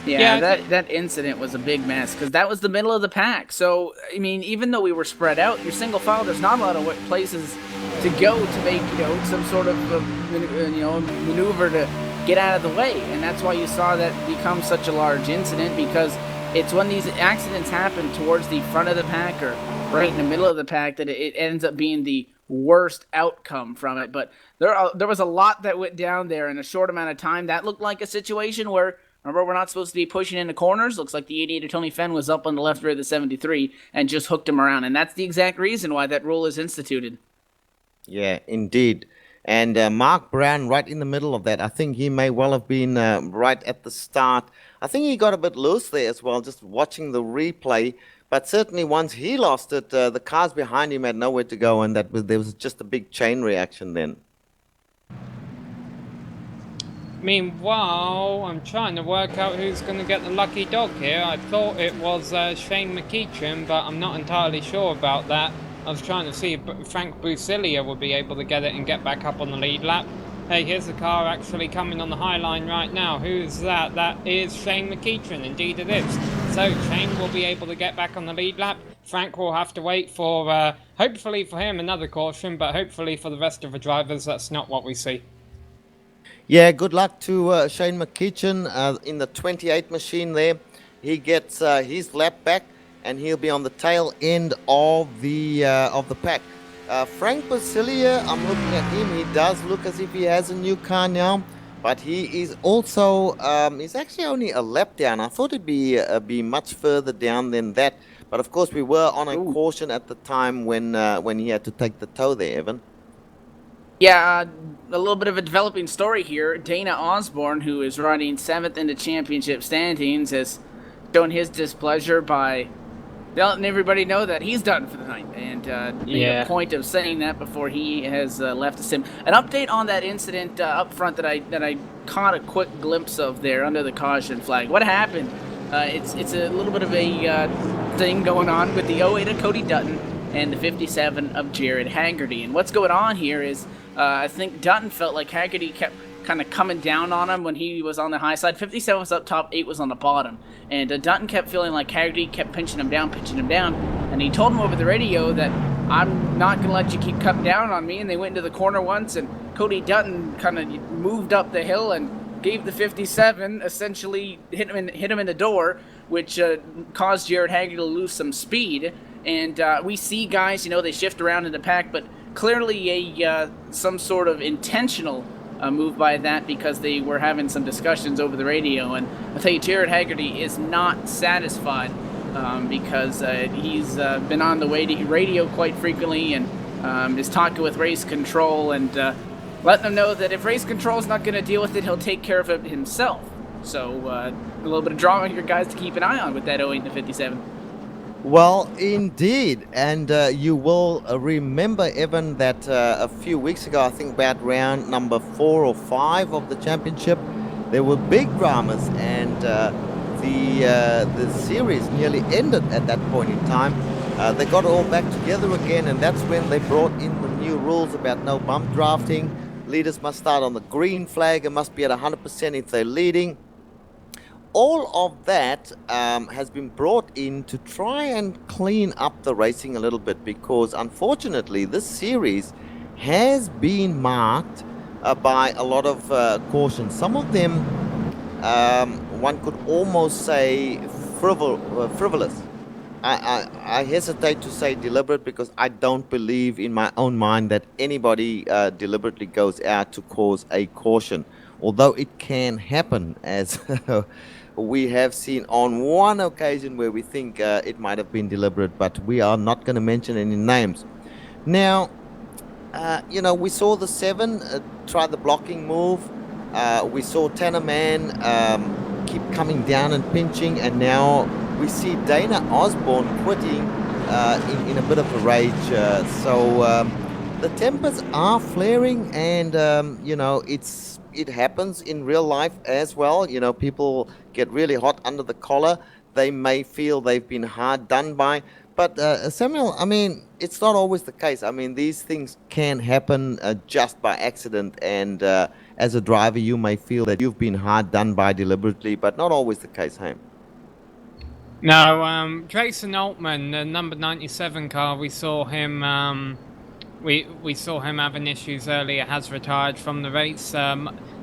Yeah, that incident was a big mess, because that was the middle of the pack. So, I mean, even though we were spread out, your single file, there's not a lot of places to go to make, some sort of, maneuver to get out of the way. And that's why you saw that become such a large incident, because it's when these accidents happen towards the front of the pack or right in the middle of the pack that it ends up being the worst outcome from it. But there was a lot that went down there in a short amount of time. That looked like a situation where, remember, we're not supposed to be pushing into corners. Looks like the 88 of Tony Fenn was up on the left rear of the 73 and just hooked him around. And that's the exact reason why that rule is instituted. Yeah, indeed. And Mark Brown right in the middle of that. I think he may well have been right at the start. I think he got a bit loose there as well, just watching the replay. But certainly once he lost it, the cars behind him had nowhere to go, and there was just a big chain reaction then. Meanwhile, I'm trying to work out who's going to get the lucky dog here. I thought it was Shane McEachran, but I'm not entirely sure about that. I was trying to see if Frank Busilia would be able to get it and get back up on the lead lap. Hey, here's a car actually coming on the high line right now. Who's that? That is Shane McEachran. Indeed it is. So Shane will be able to get back on the lead lap. Frank will have to wait for, hopefully for him, another caution, but hopefully for the rest of the drivers, that's not what we see. Yeah, good luck to Shane McEachran in the 28 machine there. He gets his lap back, and he'll be on the tail end of the pack. Frank Basilia, I'm looking at him. He does look as if he has a new car now, but he is also he's actually only a lap down. I thought it'd be much further down than that, but of course we were on a caution at the time when he had to take the tow there, Evan. Yeah, a little bit of a developing story here. Dana Osborne, who is running 7th in the championship standings, has shown his displeasure by letting everybody know that he's done for the night, and made a point of saying that before he has left the sim. An update on that incident up front that I caught a quick glimpse of there under the caution flag. What happened? It's a little bit of a thing going on with the 08 of Cody Dutton and the 57 of Jared Haggerty. And what's going on here is I think Dutton felt like Haggerty kept kind of coming down on him when he was on the high side. 57 was up top, 8 was on the bottom. And Dutton kept feeling like Haggerty kept pinching him down. And he told him over the radio that, I'm not going to let you keep cutting down on me. And they went into the corner once, and Cody Dutton kind of moved up the hill and gave the 57, essentially hit him in the door, which caused Jared Haggerty to lose some speed. And we see guys, they shift around in the pack, but clearly some sort of intentional move by that, because they were having some discussions over the radio. And I'll tell you, Jared Haggerty is not satisfied because he's been on the radio quite frequently and is talking with race control and letting them know that if race control is not going to deal with it, he'll take care of it himself. So a little bit of drama here, guys, to keep an eye on with that 08 and the 57. Well, indeed, and you will remember, Evan, that a few weeks ago, I think about round number 4 or 5 of the championship, there were big dramas, and the series nearly ended at that point in time. They got it all back together again, and that's when they brought in the new rules about no bump drafting. Leaders must start on the green flag and must be at 100% if they're leading. All of that has been brought in to try and clean up the racing a little bit, because unfortunately this series has been marked by a lot of cautions. Some of them one could almost say frivolous. I hesitate to say deliberate, because I don't believe in my own mind that anybody deliberately goes out to cause a caution, although it can happen, as we have seen on one occasion where we think it might have been deliberate, but we are not going to mention any names. Now, we saw the 7 try the blocking move. We saw Tannerman keep coming down and pinching, and now we see Dana Osborne quitting in a bit of a rage. So the tempers are flaring, and it happens in real life as well. People get really hot under the collar. They may feel they've been hard done by. But Samuel, it's not always the case. These things can happen just by accident. And as a driver, you may feel that you've been hard done by deliberately, but not always the case, hey? No, Jason Altman, the number 97 car, we saw him... We saw him having issues earlier, has retired from the race.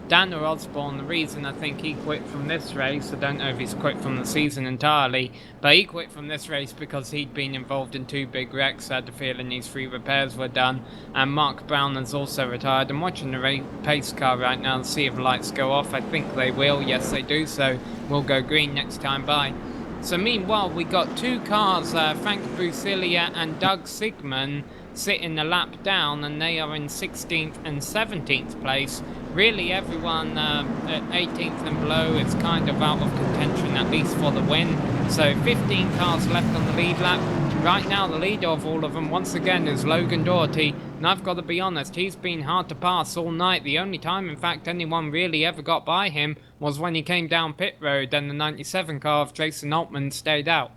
Danner Osborne, the reason I think he quit from this race, I don't know if he's quit from the season entirely, but he quit from this race because he'd been involved in 2 big wrecks, had the feeling these 3 repairs were done, and Mark Brown has also retired. I'm watching the pace car right now to see if lights go off. I think they will, yes they do, so we'll go green next time by. So meanwhile, we got 2 cars, Frank Brusilia and Doug Sigmund, sitting a lap down, and they are in 16th and 17th place. Really everyone at 18th and below is kind of out of contention, at least for the win. So 15 cars left on the lead lap. Right now the leader of all of them once again is Logan Doherty, and I've got to be honest, he's been hard to pass all night. The only time in fact anyone really ever got by him was when he came down pit road and the 97 car of Jason Altman stayed out.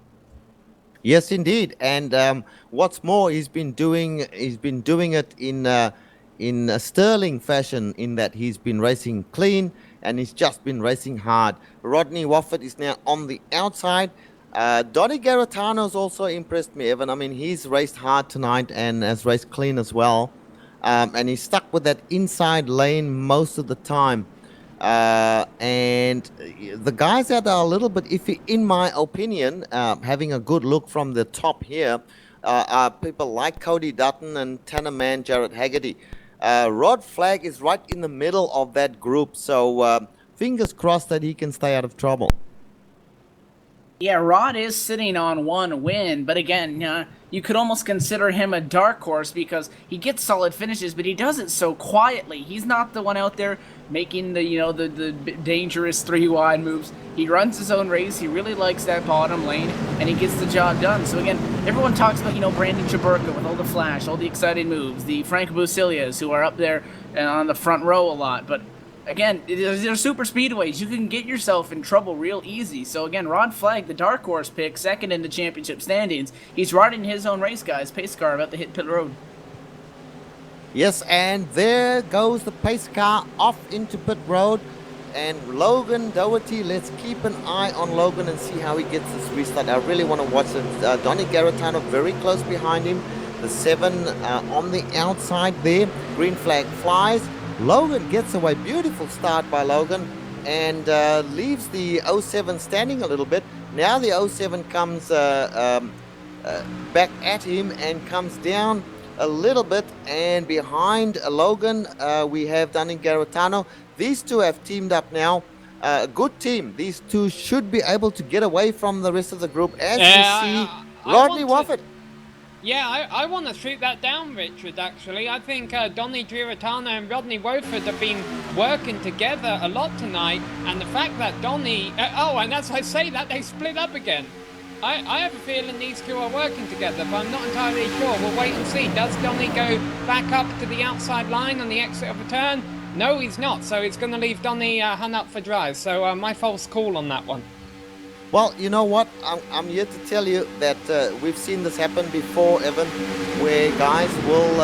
Yes, indeed. And what's more, he's been doing it in a sterling fashion, in that he's been racing clean and he's just been racing hard. Rodney Wofford is now on the outside. Donny Garetano's also impressed me, Evan. I mean, he's raced hard tonight and has raced clean as well. And he's stuck with that inside lane most of the time. And the guys that are a little bit iffy, in my opinion, having a good look from the top here, are people like Cody Dutton and Tanner Man, Jared Haggerty. Rod Flagg is right in the middle of that group, so fingers crossed that he can stay out of trouble. Yeah, Rod is sitting on 1 win, but again, you could almost consider him a dark horse because he gets solid finishes, but he does it so quietly. He's not the one out there making the dangerous 3-wide moves. He runs his own race. He really likes that bottom lane, and he gets the job done. So again, everyone talks about Brandon Chaburka with all the flash, all the exciting moves, the Frank Busilias who are up there on the front row a lot, but again, they're super speedways. You can get yourself in trouble real easy. So again, Rod Flagg, the dark horse pick, second in the championship standings. He's riding his own race, guys. Pace car about to hit pit road. Yes, and there goes the pace car off into pit road. And Logan Doherty, let's keep an eye on Logan and see how he gets this restart. I really want to watch it. Donny Garetano very close behind him. The 7 on the outside there. Green flag flies. Logan gets away. Beautiful start by Logan, and leaves the 07 standing a little bit. Now the 07 comes back at him and comes down a little bit, and behind Logan we have Donny Garetano. These 2 have teamed up now. A good team. These 2 should be able to get away from the rest of the group, as we see Rodney Wofford. Yeah, I want to shoot that down, Richard, actually. I think Donny Garetano and Rodney Wofford have been working together a lot tonight, and the fact that Donny... and as I say that, they split up again. I have a feeling these 2 are working together, but I'm not entirely sure. We'll wait and see. Does Donny go back up to the outside line on the exit of a turn? No, he's not, so it's going to leave Donny hung up for dry. So my false call on that one. Well, you know what? I'm here to tell you that we've seen this happen before, Evan, where guys will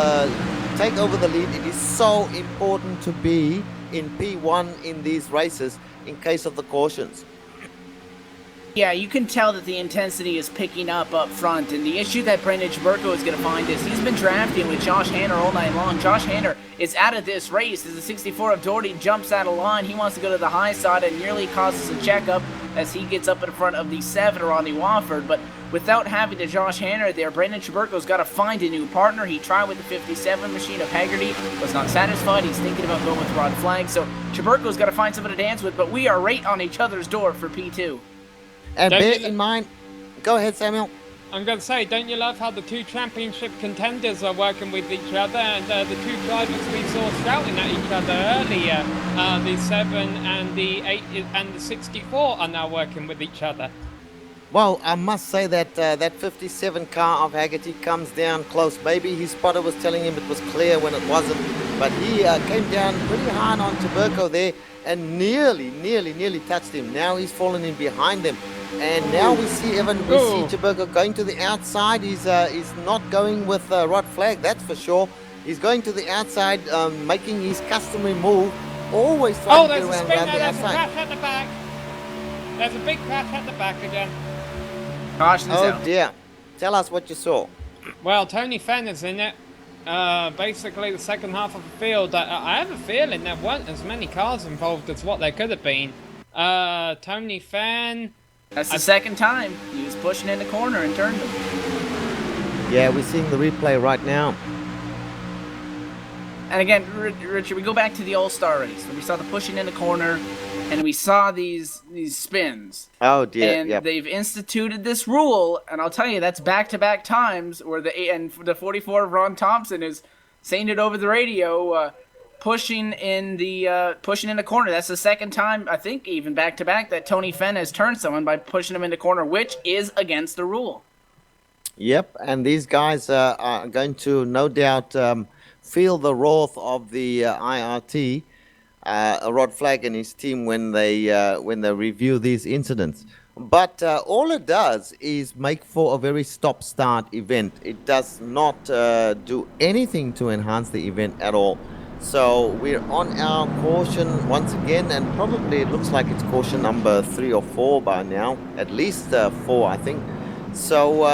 take over the lead. It is so important to be in P1 in these races in case of the cautions. Yeah, you can tell that the intensity is picking up front, and the issue that Brandon Chaburka is going to find is he's been drafting with Josh Hanner all night long. Josh Hanner is out of this race as the 64 of Doherty jumps out of line. He wants to go to the high side and nearly causes a checkup as he gets up in front of the 7 Rodney Wofford, but without having the Josh Hanner there, Brandon Chaburka's got to find a new partner. He tried with the 57 machine of Haggerty, was not satisfied. He's thinking about going with Rod Flagg, so Chaburka's got to find someone to dance with, but we are right on each other's door for P2. And bear in mind... Go ahead, Samuel. I'm going to say, don't you love how the 2 championship contenders are working with each other, and the 2 drivers we saw shouting at each other earlier, the 7 and the 8 and the 64 are now working with each other. Well, I must say that that 57 car of Haggerty comes down close. Maybe his spotter was telling him it was clear when it wasn't, but he came down pretty hard on Chaburka there and nearly touched him. Now he's fallen in behind them. And now we see see Chaburka going to the outside. He's not going with Rod Flagg, that's for sure. He's going to the outside, making his customary move, always trying to get around the outside. There's a crash at the back. There's a big crash at the back again. Caution's out. Oh dear. Tell us what you saw. Well, Tony Fenner's in it. basically the second half of the field. I have a feeling there weren't as many cars involved as what there could have been. Tony Fan. That's the second time he was pushing in the corner and turned him. Yeah, we're seeing the replay right now. And again, Richard, we go back to the All-Star race. We saw the pushing in the corner, and we saw these spins. Oh dear! And yep. they've instituted this rule, and I'll tell you, that's back-to-back times where the 44 of Ron Thompson is saying it over the radio, pushing in the corner. That's the second time, I think, even back-to-back, that Tony Fenn has turned someone by pushing him in the corner, which is against the rule. Yep, and these guys are going to no doubt feel the wrath of the IRT, Rod Flagg and his team when they review these incidents. But all it does is make for a very stop-start event. It does not do anything to enhance the event at all. So we're on our caution once again, and probably it looks like it's caution number 3 or 4 by now, at least 4, I think. So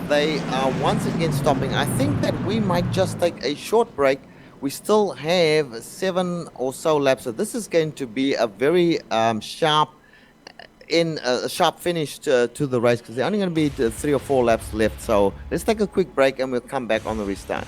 they are once again stopping. I think that we might just take a short break. We still have 7 or so laps, so this is going to be a very sharp finish to the race, because there are only going to be 3 or 4 laps left. So let's take a quick break and we'll come back on the restart.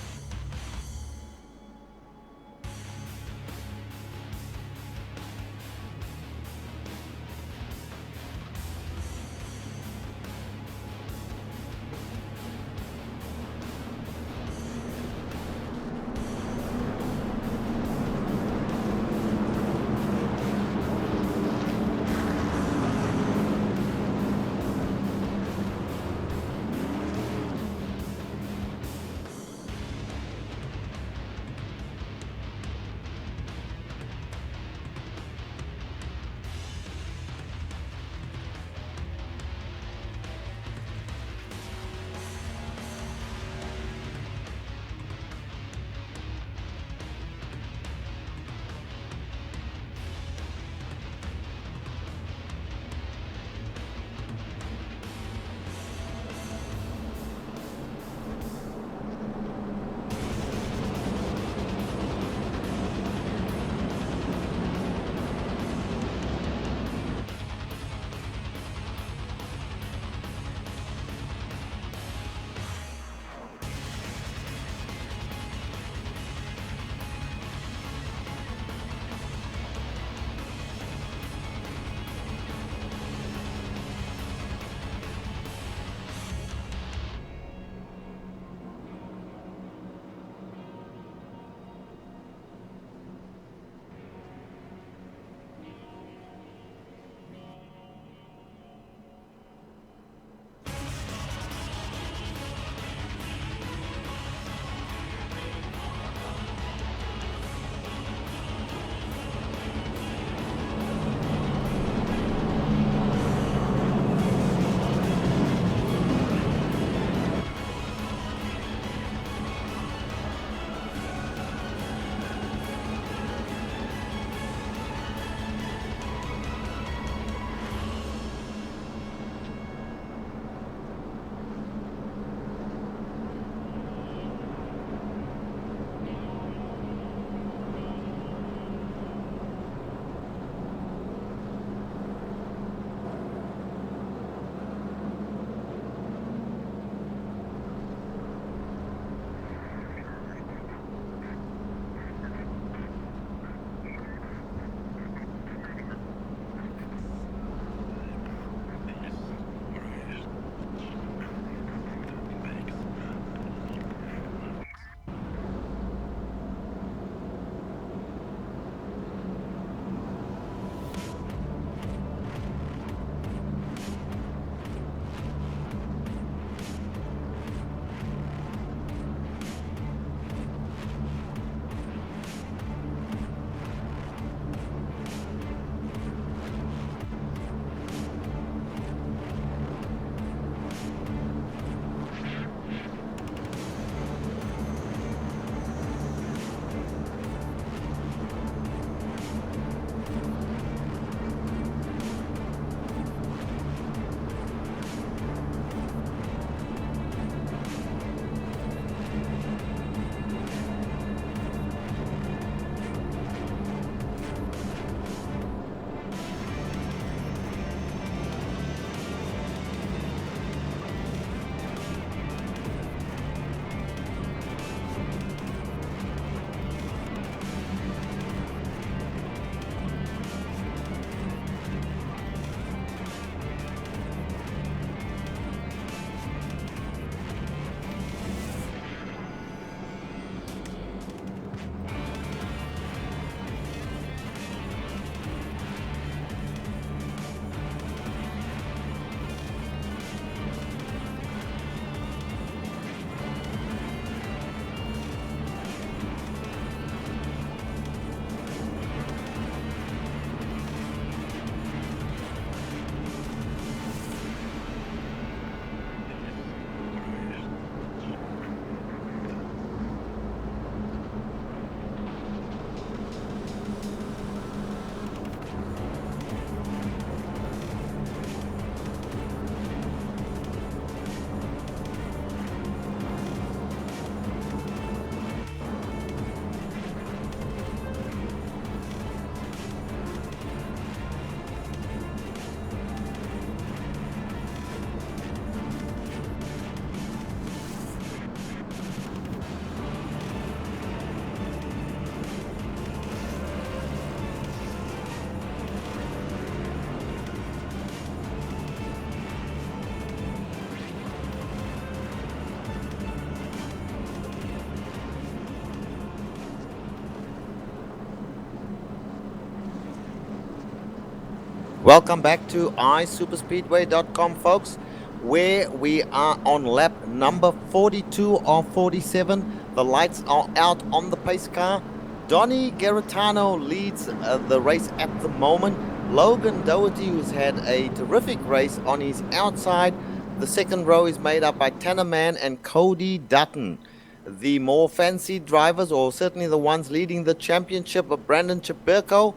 Welcome back to iSuperspeedway.com, folks, where we are on lap number 42 of 47. The lights are out on the pace car. Donny Garantano leads the race at the moment. Logan Doherty, who's had a terrific race on his outside. The second row is made up by Tanner Mann and Cody Dutton. The more fancy drivers, or certainly the ones leading the championship, are Brandon Chaberko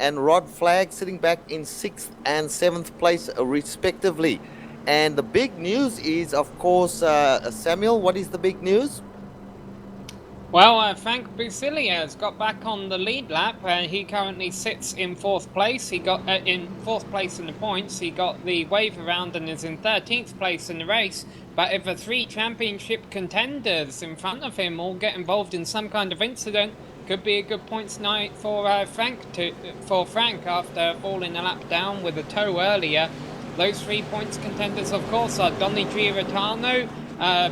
and Rod Flagg, sitting back in 6th and 7th place respectively. And the big news is, of course, Samuel, what is the big news? Well, Frank Busilia has got back on the lead lap. He currently sits in 4th place. He got in 4th place in the points. He got the wave around and is in 13th place in the race. But if the 3 championship contenders in front of him all get involved in some kind of incident, could be a good points night for Frank after falling a lap down with a tow earlier. Those 3 points contenders, of course, are Donny Giarratano,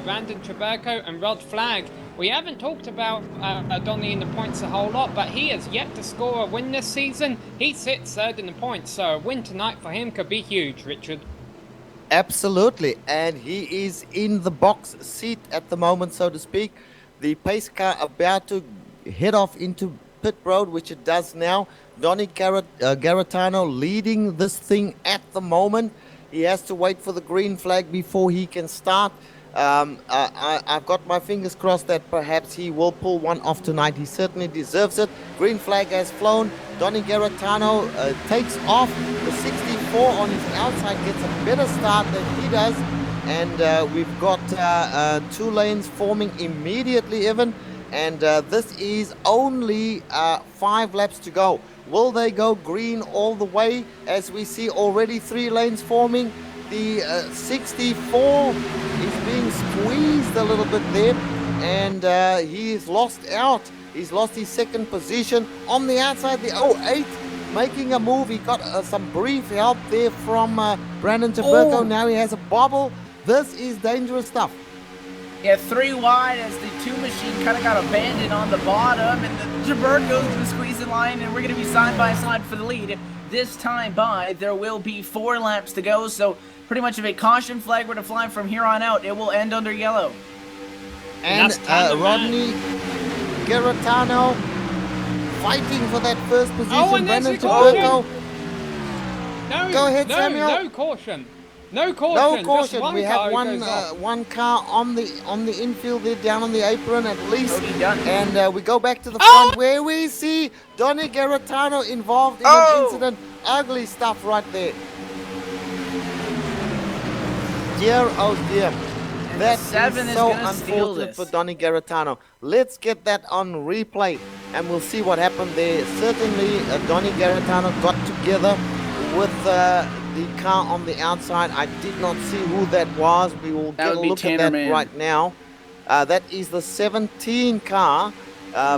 Brandon Chaberko and Rod Flagg. We haven't talked about Donny in the points a whole lot, but he has yet to score a win this season. He sits 3rd in the points, so a win tonight for him could be huge, Richard. Absolutely, and he is in the box seat at the moment, so to speak. The pace car about to head off into pit road, which it does now. Donny Garantano leading this thing at the moment. He has to wait for the green flag before he can start. I've got my fingers crossed that perhaps he will pull one off tonight. He certainly deserves it. Green flag has flown. Donny Garantano takes off. The 64 on his outside gets a better start than he does. And we've got 2 lanes forming immediately, Evan. And this is only 5 laps to go. Will they go green all the way, as we see already 3 lanes forming? The 64 is being squeezed a little bit there, and he's lost out. He's lost his 2nd position. On the outside, the 08 making a move. He got some brief help there from Brandon Chaberko. Now he has a bobble. This is dangerous stuff. Yeah, 3 wide as the 2 machine kind of got abandoned on the bottom, and the Chaberko goes to the squeezing line, and we're going to be side by side for the lead. This time by, there will be 4 laps to go, so pretty much if a caution flag were to fly from here on out, it will end under yellow. And Rodney Garantano fighting for that 1st position. Oh, and Brandon there's a caution. Chaberko. No, Go ahead, Samuel. No caution. No caution. No caution. Just We have one one car on the infield there, down on the apron at least. And we go back to the front where we see Donny Garantano involved in an incident. Ugly stuff right there. Dear, oh dear. That is so unfortunate for Donny Garantano. Let's get that on replay and we'll see what happened there. Certainly, Donny Garantano got together with the car on the outside. I did not see who that was. We will get a look at that right now. That is the 17 car,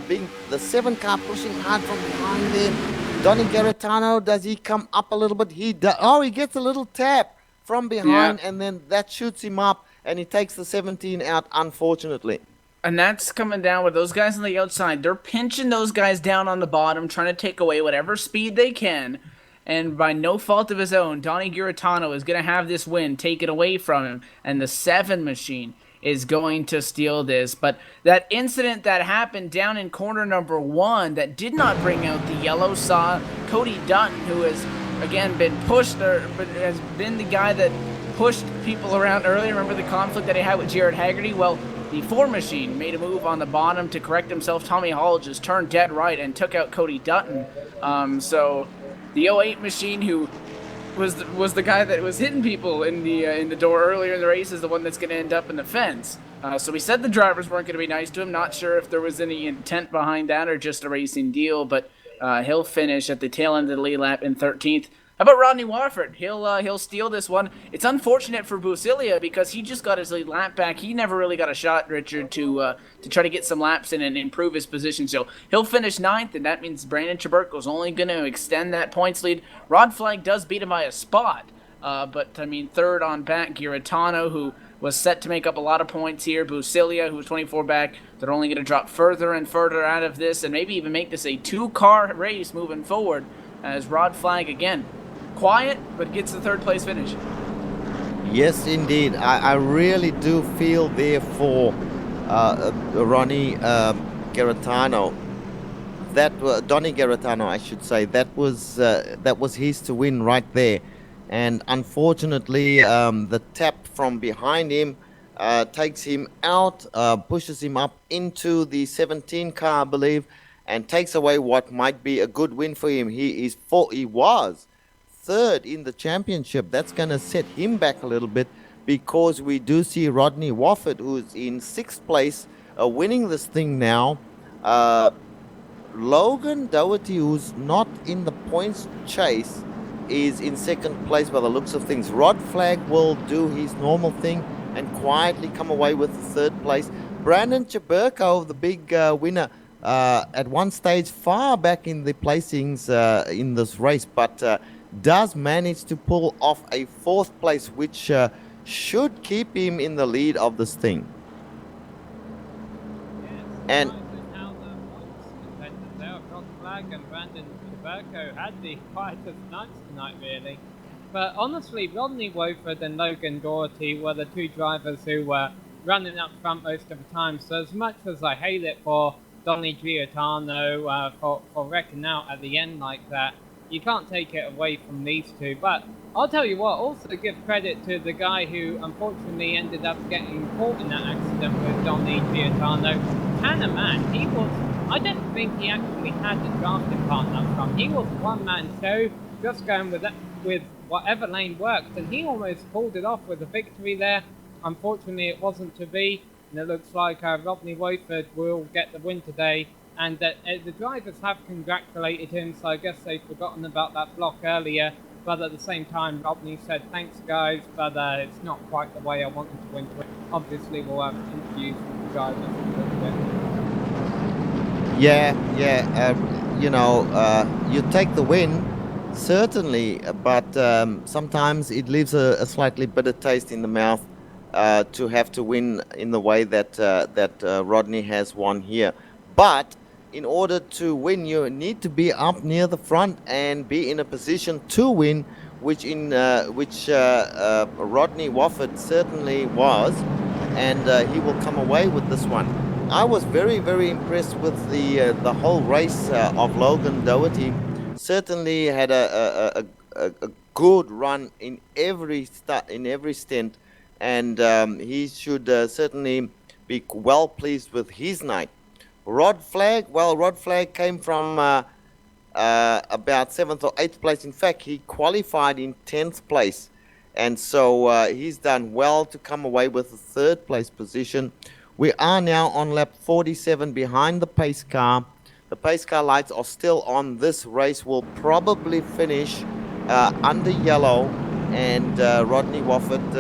being the 7 car pushing hard from behind there. Donny Garantano, does he come up a little bit? He does. Oh, he gets a little tap from behind, and then that shoots him up, and he takes the 17 out, unfortunately. And that's coming down with those guys on the outside. They're pinching those guys down on the bottom, trying to take away whatever speed they can. And by no fault of his own, Donny Garantano is going to have this win taken away from him. And the 7 machine is going to steal this. But that incident that happened down in corner number 1 that did not bring out the yellow saw Cody Dutton, who has, again, been pushed, but has been the guy that pushed people around earlier. Remember the conflict that he had with Jared Haggerty? Well, the 4 machine made a move on the bottom to correct himself. Tommy Hall just turned dead right and took out Cody Dutton. So the 08 machine, who was the guy that was hitting people in the door earlier in the race, is the one that's going to end up in the fence. So we said the drivers weren't going to be nice to him. Not sure if there was any intent behind that or just a racing deal, but he'll finish at the tail end of the lead lap in 13th. How about Rodney Wofford? He'll steal this one. It's unfortunate for Busilia because he just got his lead lap back. He never really got a shot, Richard, to try to get some laps in and improve his position. So he'll finish 9th, and that means Brandon Chaberko is only going to extend that points lead. Rod Flagg does beat him by a spot, but I mean 3rd on back, Garantano, who was set to make up a lot of points here. Busilia, who was 24 back, they're only going to drop further and further out of this and maybe even make this a 2-car race moving forward as Rod Flagg, again, quiet, but gets the third place finish. Yes, indeed. I really do feel there for Ronnie Garetano. Donny Garetano, I should say. That was his to win right there. And unfortunately, the tap from behind him takes him out, pushes him up into the 17 car, I believe, and takes away what might be a good win for him. He was third in the championship. That's going to set him back a little bit, because we do see Rodney Wofford, who's in sixth place, winning this thing now. Logan Doherty, who's not in the points chase, is in second place by the looks of things. Rod Flag will do his normal thing and quietly come away with the third place. Brandon Chaburko, the big winner, at one stage far back in the placings in this race, but does manage to pull off a fourth place, which should keep him in the lead of this thing. And and Brandon Chaburko had the quietest nights tonight, really. But honestly, Rodney Wofford and Logan Doherty were the two drivers who were running up front most of the time. So as much as I hate it for Donny Giordano for wrecking out at the end like that, you can't take it away from these two. But I'll tell you what, also give credit to the guy who unfortunately ended up getting caught in that accident with Donny Giordano. Hannah, man, I don't think he actually had a drafting partner up front. He was a one-man show, just going with whatever lane worked, and he almost pulled it off with a victory there. Unfortunately, it wasn't to be, and it looks like Rodney Wofford will get the win today. And the drivers have congratulated him, so I guess they've forgotten about that block earlier. But at the same time, Rodney said, "Thanks, guys, but it's not quite the way I wanted to win." Obviously, we'll have interviews with the drivers in a little bit. Yeah, you take the win, certainly, but sometimes it leaves a slightly bitter taste in the mouth to have to win in the way that Rodney has won here. But in order to win, you need to be up near the front and be in a position to win, which Rodney Wofford certainly was, and he will come away with this one. I was very, very impressed with the whole race of Logan Doherty. Certainly had a good run in every stint, and he should certainly be well pleased with his night. Rod Flag came from about 7th or 8th place. In fact, he qualified in 10th place, and so he's done well to come away with a third place position. We are now on lap 47 behind the pace car. The pace car lights are still on. This race will probably finish under yellow, and Rodney Wofford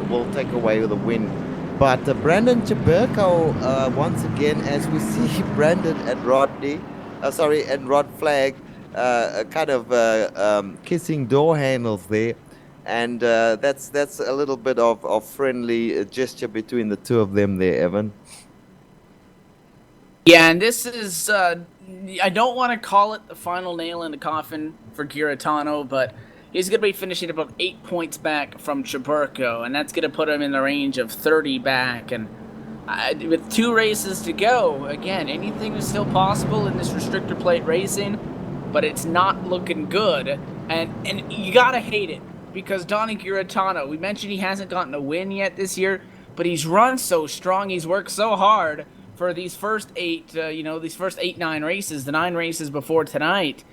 will take away the win. But Brandon Chaburko, once again, as we see Brandon and Rod Flag kind of kissing door handles there. And that's a little bit of friendly gesture between the two of them there, Evan. Yeah, and this is, I don't want to call it the final nail in the coffin for Giratano, but he's going to be finishing about 8 points back from Chaburko, and that's going to put him in the range of 30 back. And with 2 races to go, again, anything is still possible in this restrictor plate racing, but it's not looking good. And you got to hate it. Because Donny Giratano, we mentioned he hasn't gotten a win yet this year, but he's run so strong, he's worked so hard for these first 9 races, the 9 races before tonight,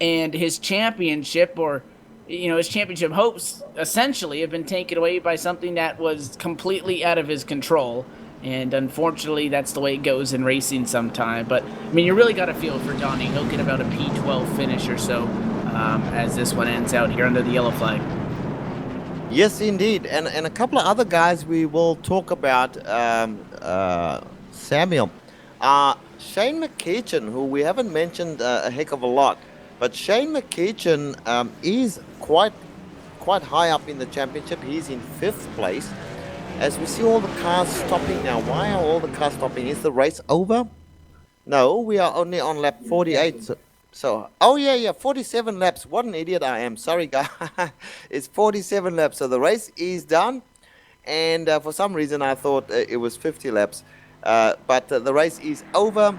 and his championship, his championship hopes essentially have been taken away by something that was completely out of his control. And unfortunately, that's the way it goes in racing sometime. But, I mean, you really got to feel for Donny. He'll get about a P12 finish or so as this one ends out here under the yellow flag. Yes, indeed. And a couple of other guys we will talk about, Samuel. Shane McEachin, who we haven't mentioned a heck of a lot, but Shane McEachin is quite high up in the championship. He's in 5th place. As we see all the cars stopping now. Why are all the cars stopping? Is the race over? No, we are only on lap 48. So, oh yeah, 47 laps. What an idiot I am. Sorry, guys. It's 47 laps. So the race is done. And for some reason, I thought it was 50 laps. But the race is over.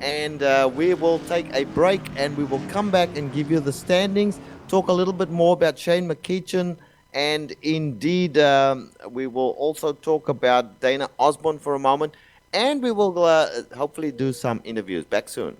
And we will take a break and we will come back and give you the standings, talk a little bit more about Shane McEachin. And indeed, we will also talk about Dana Osborne for a moment. And we will hopefully do some interviews. Back soon.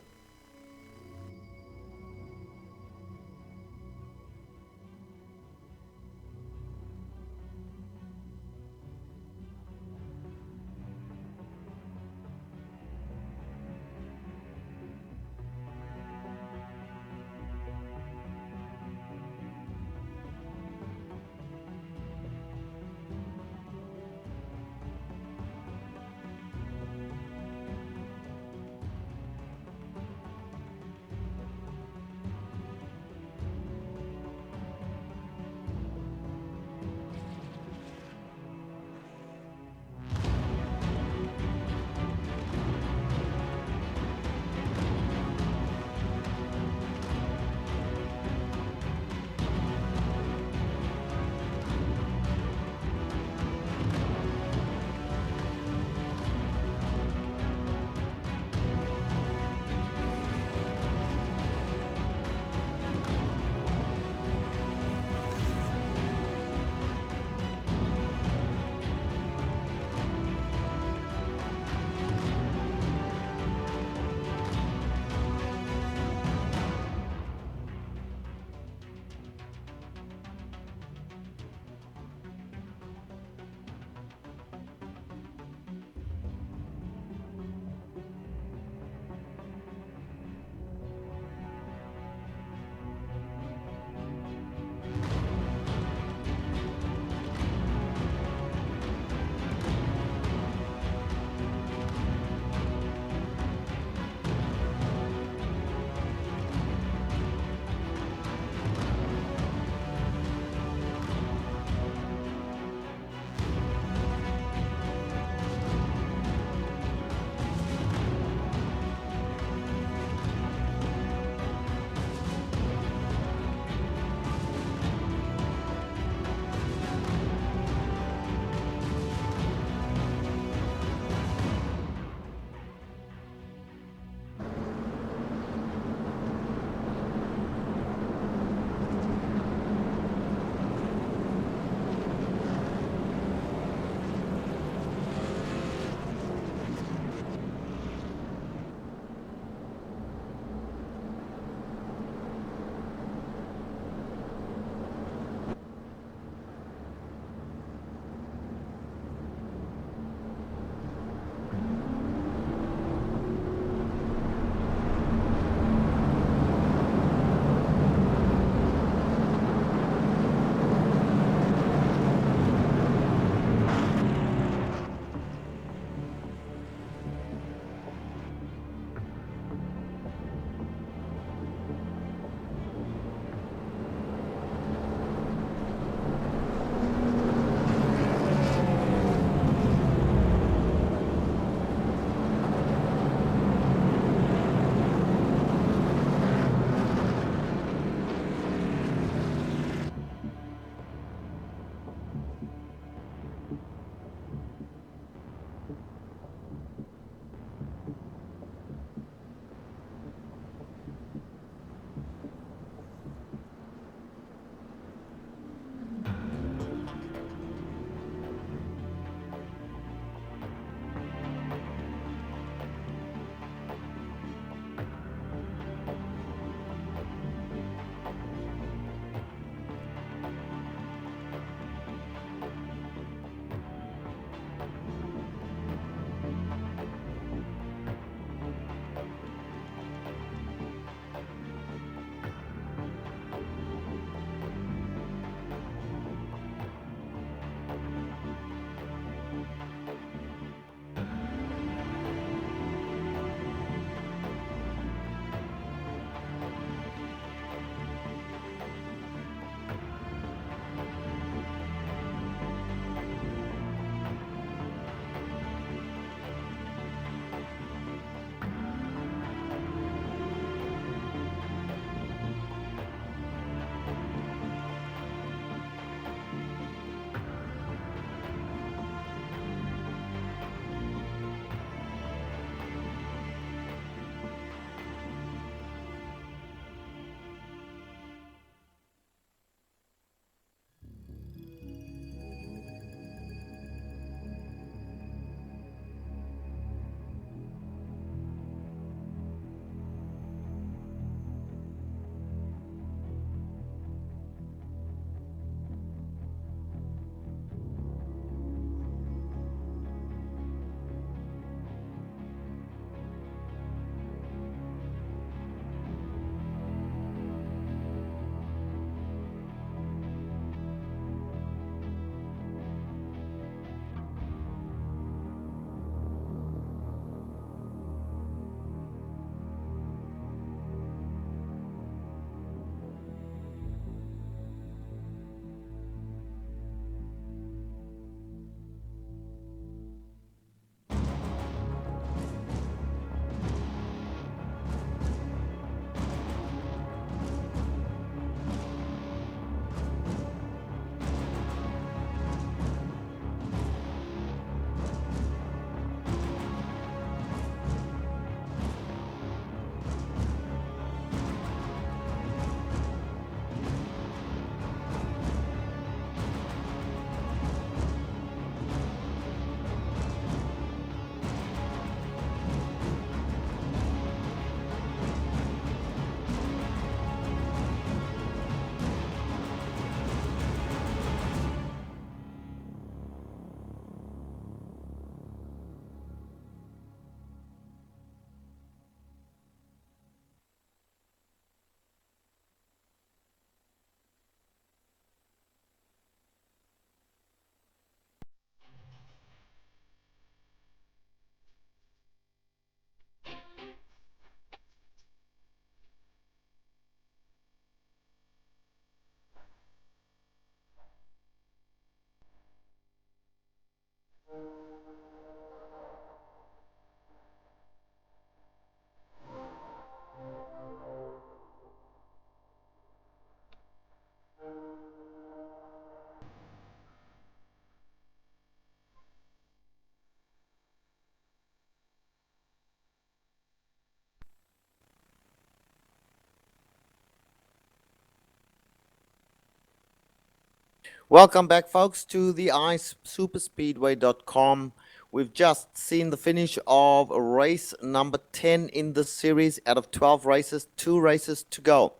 Welcome back, folks, to the iSuperspeedway.com. We've just seen the finish of race number 10 in the series. Out of 12 races, 2 races to go.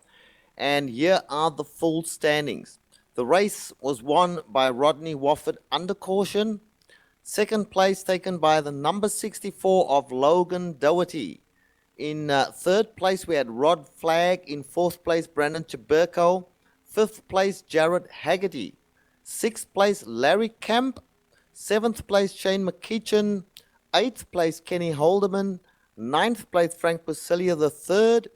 And here are the full standings. The race was won by Rodney Wofford under caution. Second place taken by the number 64 of Logan Doherty. In third place, we had Rod Flagg. In fourth place, Brandon Chaburko. Fifth place, Jared Haggerty. Sixth place, Larry Camp. Seventh place, Shane McKeechan. Eighth place, Kenny Holdeman. Ninth place, Frank Posilia III.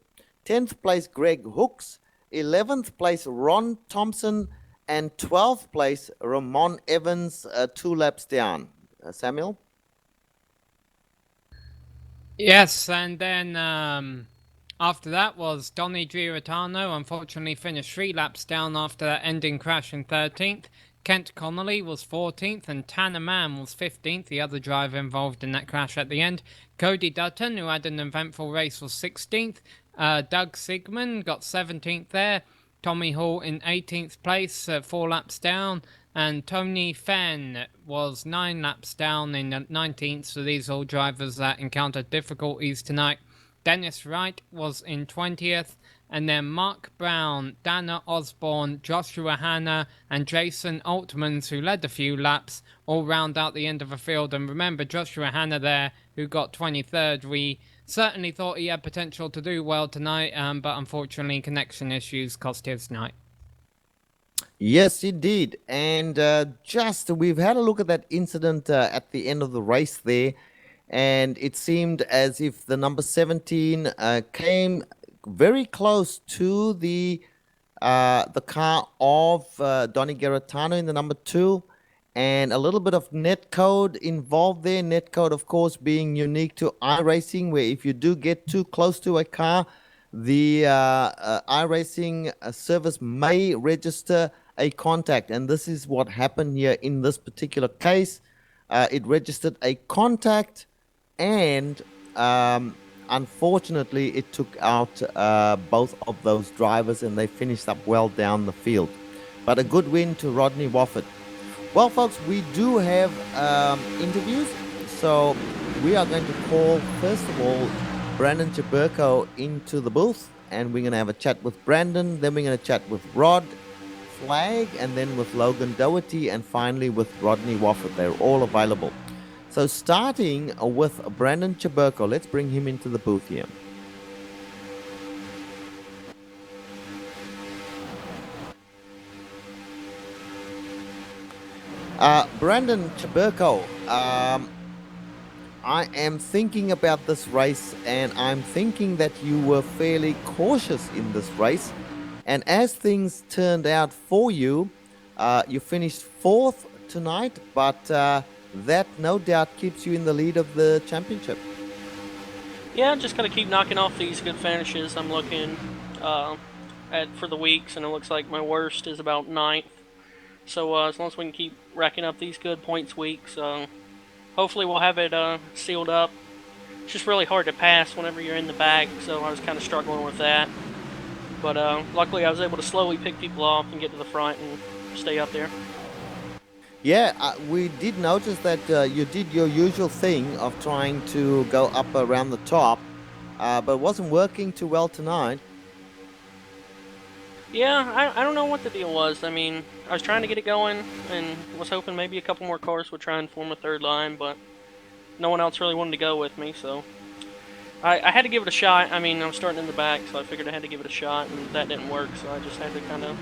10th place, Greg Hooks. 11th place, Ron Thompson. And 12th place, Ramon Evans, 2 laps down. Samuel? Yes, and then after that was Donny Giratano, unfortunately finished 3 laps down after that ending crash in 13th. Kent Connolly was 14th and Tanner Mann was 15th, the other driver involved in that crash at the end. Cody Dutton, who had an eventful race, was 16th. Doug Sigmund got 17th there. Tommy Hall in 18th place, 4 laps down. And Tony Fenn was 9 laps down in 19th, so these are all drivers that encountered difficulties tonight. Dennis Wright was in 20th, and then Mark Brown, Dana Osborne, Joshua Hanna, and Jason Altmans, who led a few laps, all round out the end of the field. And remember, Joshua Hanna there, who got 23rd, we certainly thought he had potential to do well tonight, but unfortunately connection issues cost his night. Yes, indeed. And we've had a look at that incident at the end of the race there, and it seemed as if the number 17 came very close to the car of Donny Garatano in the number 2, and a little bit of netcode involved there. Netcode, of course, being unique to iRacing, where if you do get too close to a car, the iRacing service may register a contact, and this is what happened here in this particular case. It registered a contact, and unfortunately it took out both of those drivers, and they finished up well down the field. But a good win to Rodney Wofford. Well, folks, we do have interviews, so we are going to call, first of all, Brandon Chaburko into the booth, and we're going to have a chat with Brandon, then we're going to chat with Rod Flagg, and then with Logan Doherty, and finally with Rodney Wofford. They're all available. So starting with Brandon Chaburko, let's bring him into the booth here. Brandon Chaburko, I am thinking about this race, and I'm thinking that you were fairly cautious in this race. And as things turned out for you, you finished 4th tonight, but that no doubt keeps you in the lead of the championship. Yeah, just gotta keep knocking off these good finishes. I'm looking at for the weeks, and it looks like my worst is about 9th. So as long as we can keep racking up these good points weeks, hopefully we'll have it sealed up. It's just really hard to pass whenever you're in the back, so I was kind of struggling with that. But luckily I was able to slowly pick people off and get to the front and stay up there. Yeah, we did notice that you did your usual thing of trying to go up around the top, but it wasn't working too well tonight. Yeah, I don't know what the deal was. I mean, I was trying to get it going and was hoping maybe a couple more cars would try and form a third line, but no one else really wanted to go with me, so I had to give it a shot. I mean, I was starting in the back, so I figured I had to give it a shot, and that didn't work, so I just had to kind of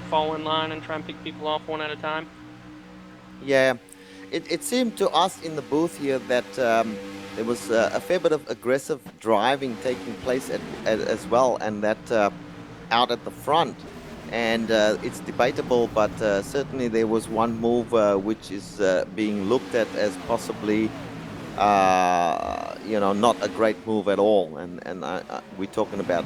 fall in line and try and pick people off one at a time. Yeah, it seemed to us in the booth here that there was a fair bit of aggressive driving taking place as well, and that out at the front. and it's debatable, but certainly there was one move which is being looked at as possibly, not a great move at all. And we're talking about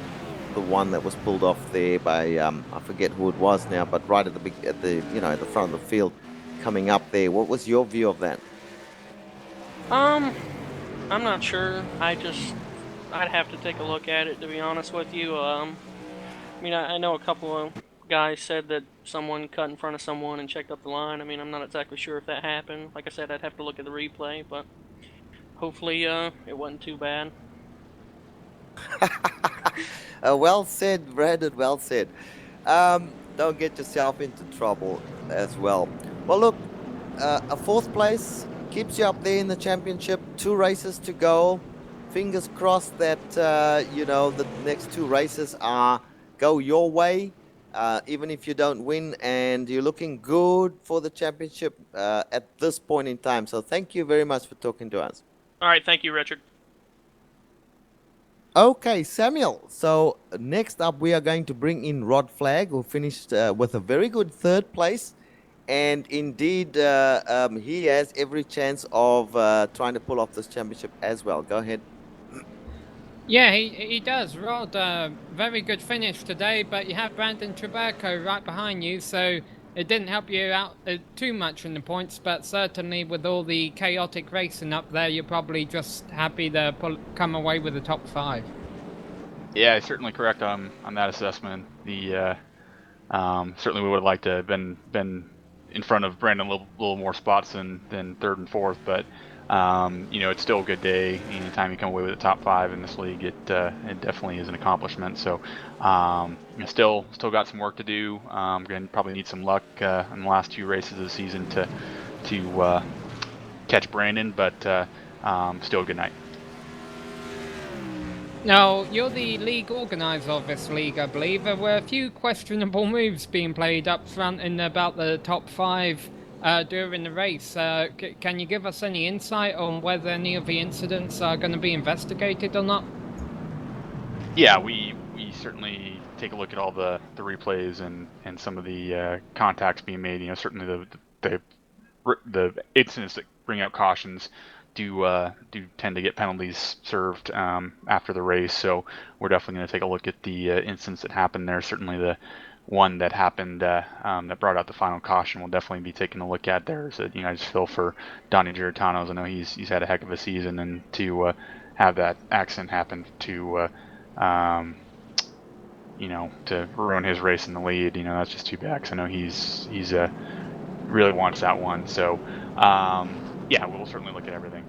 the one that was pulled off there by I forget who it was now, but right at at the front of the field, coming up there. What was your view of that? I'm not sure. I'd have to take a look at it, to be honest with you. I mean, I know a couple of guys said that someone cut in front of someone and checked up the line. I mean, I'm not exactly sure if that happened. Like I said, I'd have to look at the replay, but hopefully, it wasn't too bad. Well said, Brandon. Well said. Don't get yourself into trouble as well. Well, look, a fourth place keeps you up there in the championship. 2 races to go. Fingers crossed that the next 2 races go your way, even if you don't win, and you're looking good for the championship at this point in time. So thank you very much for talking to us. All right, thank you, Richard. Okay, Samuel. So next up, we are going to bring in Rod Flagg, who finished with a very good 3rd place. And indeed, he has every chance of trying to pull off this championship as well. Go ahead. Yeah, he does. Rod, very good finish today, but you have Brandon Traberco right behind you, so it didn't help you out too much in the points, but certainly with all the chaotic racing up there, you're probably just happy to come away with the top 5. Yeah, certainly correct on that assessment. The certainly we would have liked to have been in front of Brandon a little more spots than 3rd and 4th, but it's still a good day. Anytime you come away with the top 5 in this league, it definitely is an accomplishment. So still got some work to do. Going to probably need some luck in the last 2 races of the season to catch Brandon, but still a good night. Now, you're the league organizer of this league, I believe. There were a few questionable moves being played up front in about the top 5 during the race. Can you give us any insight on whether any of the incidents are going to be investigated or not? Yeah, we certainly take a look at all the replays and some of the contacts being made. Certainly the incidents that bring out cautions do tend to get penalties served after the race. So we're definitely going to take a look at the incidents that happened there. Certainly the one that happened that brought out the final caution we'll definitely be taking a look at there. So I just feel for Donnie Giratano's. I know he's had a heck of a season, and to have that accident happen to to ruin his race in the lead, that's just too bad. 'Cause I know he's really wants that one. So yeah, we'll certainly look at everything.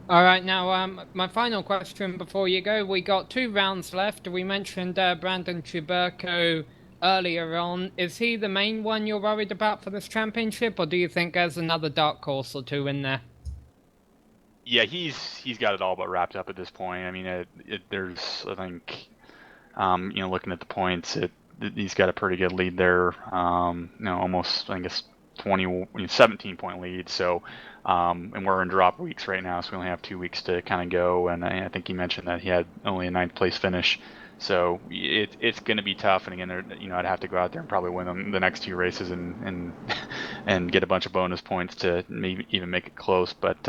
All right, now my final question before you go. We got 2 rounds left. We mentioned Brandon Traberco earlier on. Is he the main one you're worried about for this championship, or do you think there's another dark horse or 2 in there? Yeah, he's got it all but wrapped up at this point. I mean, there's I think looking at the points, he's got a pretty good lead there. Almost I guess 17-point lead. So, and we're in drop weeks right now, so we only have 2 weeks to kind of go. And I think he mentioned that he had only a 9th place finish. So it's going to be tough. And again, I'd have to go out there and probably win the next 2 races and and get a bunch of bonus points to maybe even make it close. But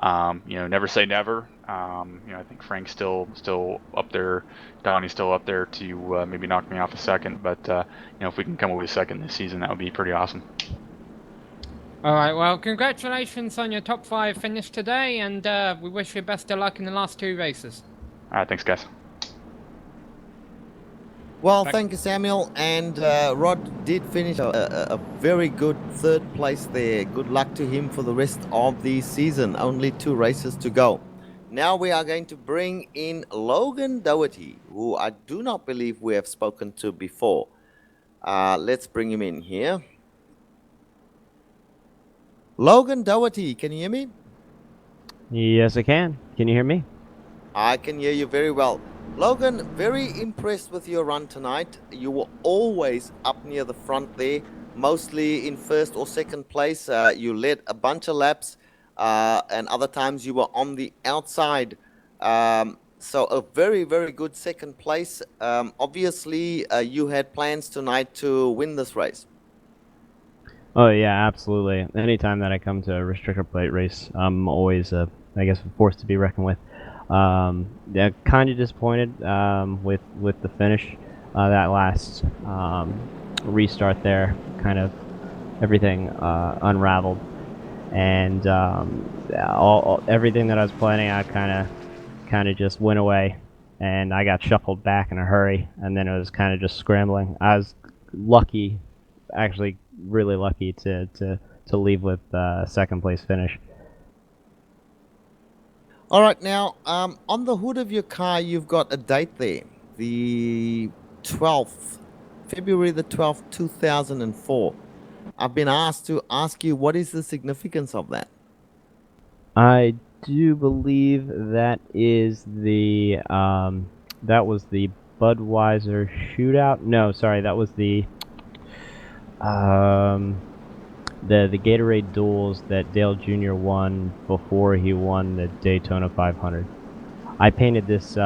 never say never. I think Frank's still up there. Donnie's still up there to maybe knock me off a second. But if we can come away with 2nd this season, that would be pretty awesome. All right, well, congratulations on your top 5 finish today, and we wish you best of luck in the last 2 races. All right, thanks, guys. Well, thank you, Samuel. And Rod did finish a very good 3rd place there. Good luck to him for the rest of the season. Only 2 races to go. Now we are going to bring in Logan Doherty, who I do not believe we have spoken to before. Let's bring him in here. Logan Doherty, can you hear me? Yes, I can. Can you hear me? I can hear you very well. Logan, very impressed with your run tonight. You were always up near the front there, mostly in 1st or 2nd place. You led a bunch of laps, and other times you were on the outside. So a very, very good second place. Obviously, you had plans tonight to win this race. Oh yeah, absolutely. Anytime that I come to a restrictor plate race, I'm always, I guess, a force to be reckoned with. Yeah, kind of disappointed with the finish. That last restart there, kind of everything unraveled, and everything that I was planning, I kind of just went away, and I got shuffled back in a hurry, and then it was kind of just scrambling. I was lucky, actually really lucky to leave with second place finish. All right, now on the hood of your car, you've got a date there, the 12th, February the 12th, 2004. I've been asked to ask you what is the significance of that. I do believe that is that was the Budweiser shootout. No, sorry, that was the Gatorade duels that Dale Jr. won before he won the Daytona 500. I painted this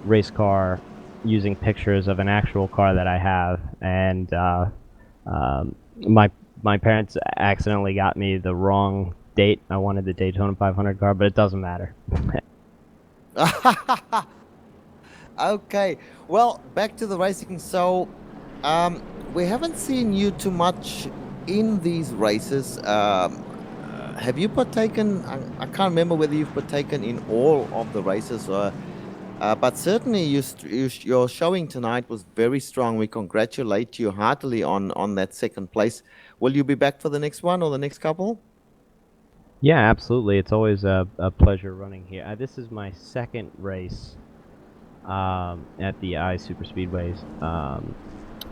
race car using pictures of an actual car that I have, and my parents accidentally got me the wrong date. I wanted the Daytona 500 car, but it doesn't matter. Okay, well, back to the racing. So, we haven't seen you too much in these races. Have you partaken? I can't remember whether you've partaken in all of the races, but certainly your showing tonight was very strong. We congratulate you heartily on that second place. Will you be back for the next one or the next couple? Yeah, absolutely. It's always a pleasure running here. This is my second race at the I Super Speedways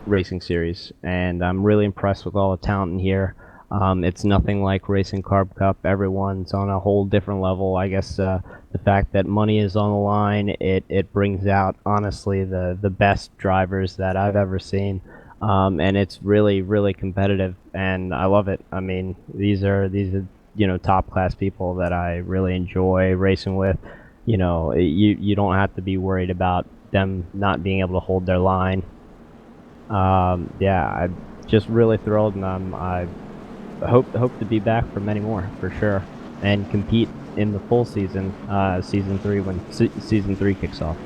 racing series, and I'm really impressed with all the talent in here. It's nothing like racing Carb Cup. Everyone's on a whole different level. I guess the fact that money is on the line, it brings out, honestly, the best drivers that I've ever seen. And it's really, really competitive, and I love it. I mean, these are top class people that I really enjoy racing with. You don't have to be worried about them not being able to hold their line. Yeah, I'm just really thrilled, and I hope to be back for many more, for sure, and compete in the full season, season 3, when season 3 kicks off.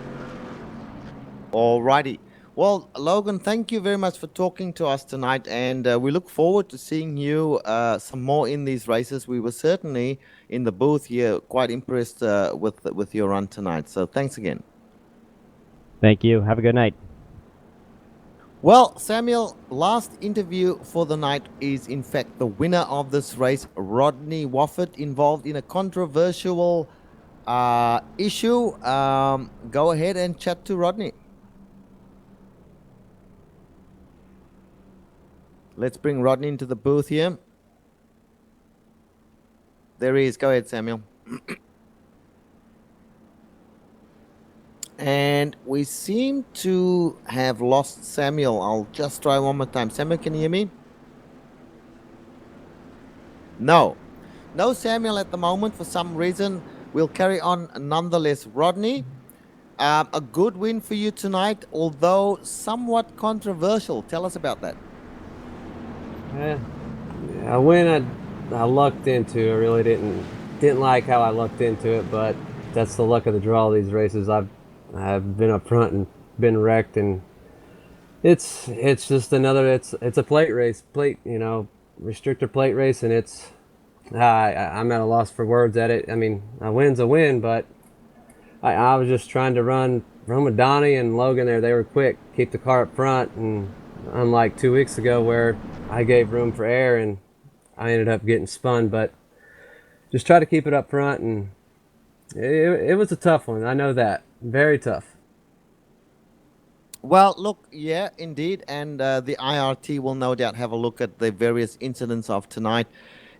Alrighty. Well, Logan, thank you very much for talking to us tonight, and we look forward to seeing you some more in these races. We were certainly in the booth here quite impressed with your run tonight. So thanks again. Thank you. Have a good night. Well, Samuel, last interview for the night is in fact the winner of this race, Rodney Wofford, involved in a controversial issue. Go ahead and chat to Rodney. Let's bring Rodney into the booth here. There he is. Go ahead, Samuel. And we seem to have lost Samuel. I'll just try one more time. Samuel, can you hear me? No. No Samuel at the moment for some reason. We'll carry on nonetheless. Rodney, a good win for you tonight, although somewhat controversial. Tell us about that. A win I lucked into. I really didn't like how I lucked into it, but that's the luck of the draw of these races. I've been up front and been wrecked, and it's just another it's a plate race, restrictor plate race, and I'm at a loss for words at it. I mean, a win's a win, but I was just trying to run with Donnie and Logan there. They were quick, keep the car up front, and unlike 2 weeks ago where I gave room for air and I ended up getting spun, but just try to keep it up front, and it was a tough one. I know that. Very tough. Well, look, yeah, indeed, and the IRT will no doubt have a look at the various incidents of tonight.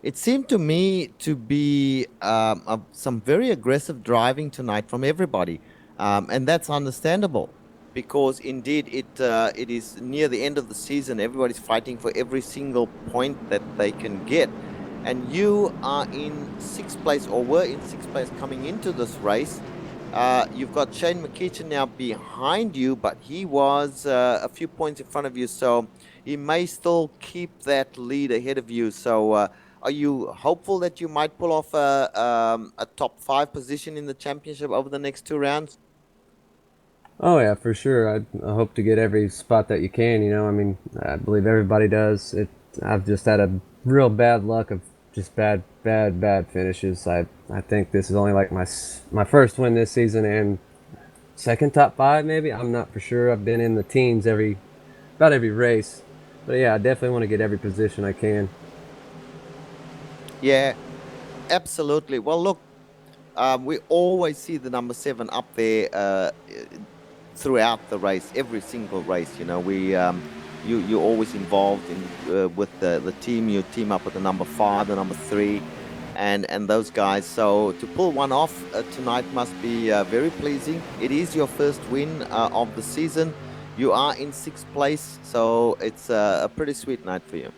It seemed to me to be some very aggressive driving tonight from everybody, and that's understandable, because indeed it is near the end of the season. Everybody's fighting for every single point that they can get, and you are in 6th place, or were in 6th place coming into this race. You've got Shane McKeechin now behind you, but he was a few points in front of you, so he may still keep that lead ahead of you. So are you hopeful that you might pull off a top 5 position in the championship over the next 2 rounds? Oh yeah, for sure. I hope to get every spot that you can. I mean, I believe everybody does. I've just had a real bad luck of just bad finishes. I think this is only like my first win this season and second top 5 maybe. I'm not for sure. I've been in the teens about every race, but yeah, I definitely want to get every position I can. Yeah, absolutely. Well, look, we always see the number 7 up there throughout the race, every single race. You're always involved in with the team. You team up with the number 5, the number 3, and those guys. So to pull one off tonight must be very pleasing. It is your first win of the season. You are in 6th place, so it's a pretty sweet night for you.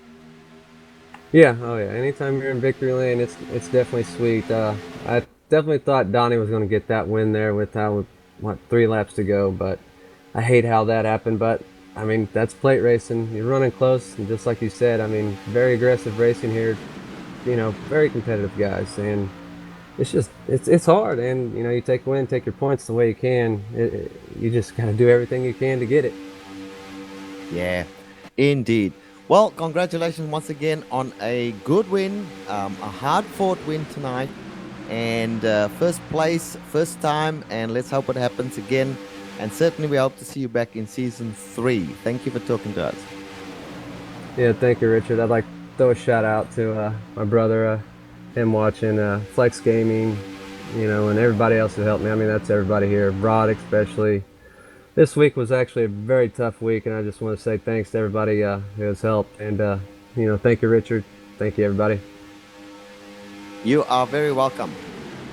Yeah, oh yeah. Anytime you're in victory lane, it's definitely sweet. I definitely thought Donnie was going to get that win there with 3 laps to go, but I hate how that happened. But I mean, that's plate racing. You're running close, and just like you said, I mean, very aggressive racing here. Very competitive guys, and it's hard. And you take your points the way you can. You just got to do everything you can to get it. Yeah, indeed. Well, congratulations once again on a good win, a hard-fought win tonight, and first place, first time, and let's hope it happens again. And certainly we hope to see you back in season 3. Thank you for talking to us. Yeah, thank you, Richard. I'd like to throw a shout out to my brother, him watching Flex Gaming, and everybody else who helped me. I mean, that's everybody here, Rod especially. This week was actually a very tough week, and I just want to say thanks to everybody who has helped. And, thank you, Richard. Thank you, everybody. You are very welcome.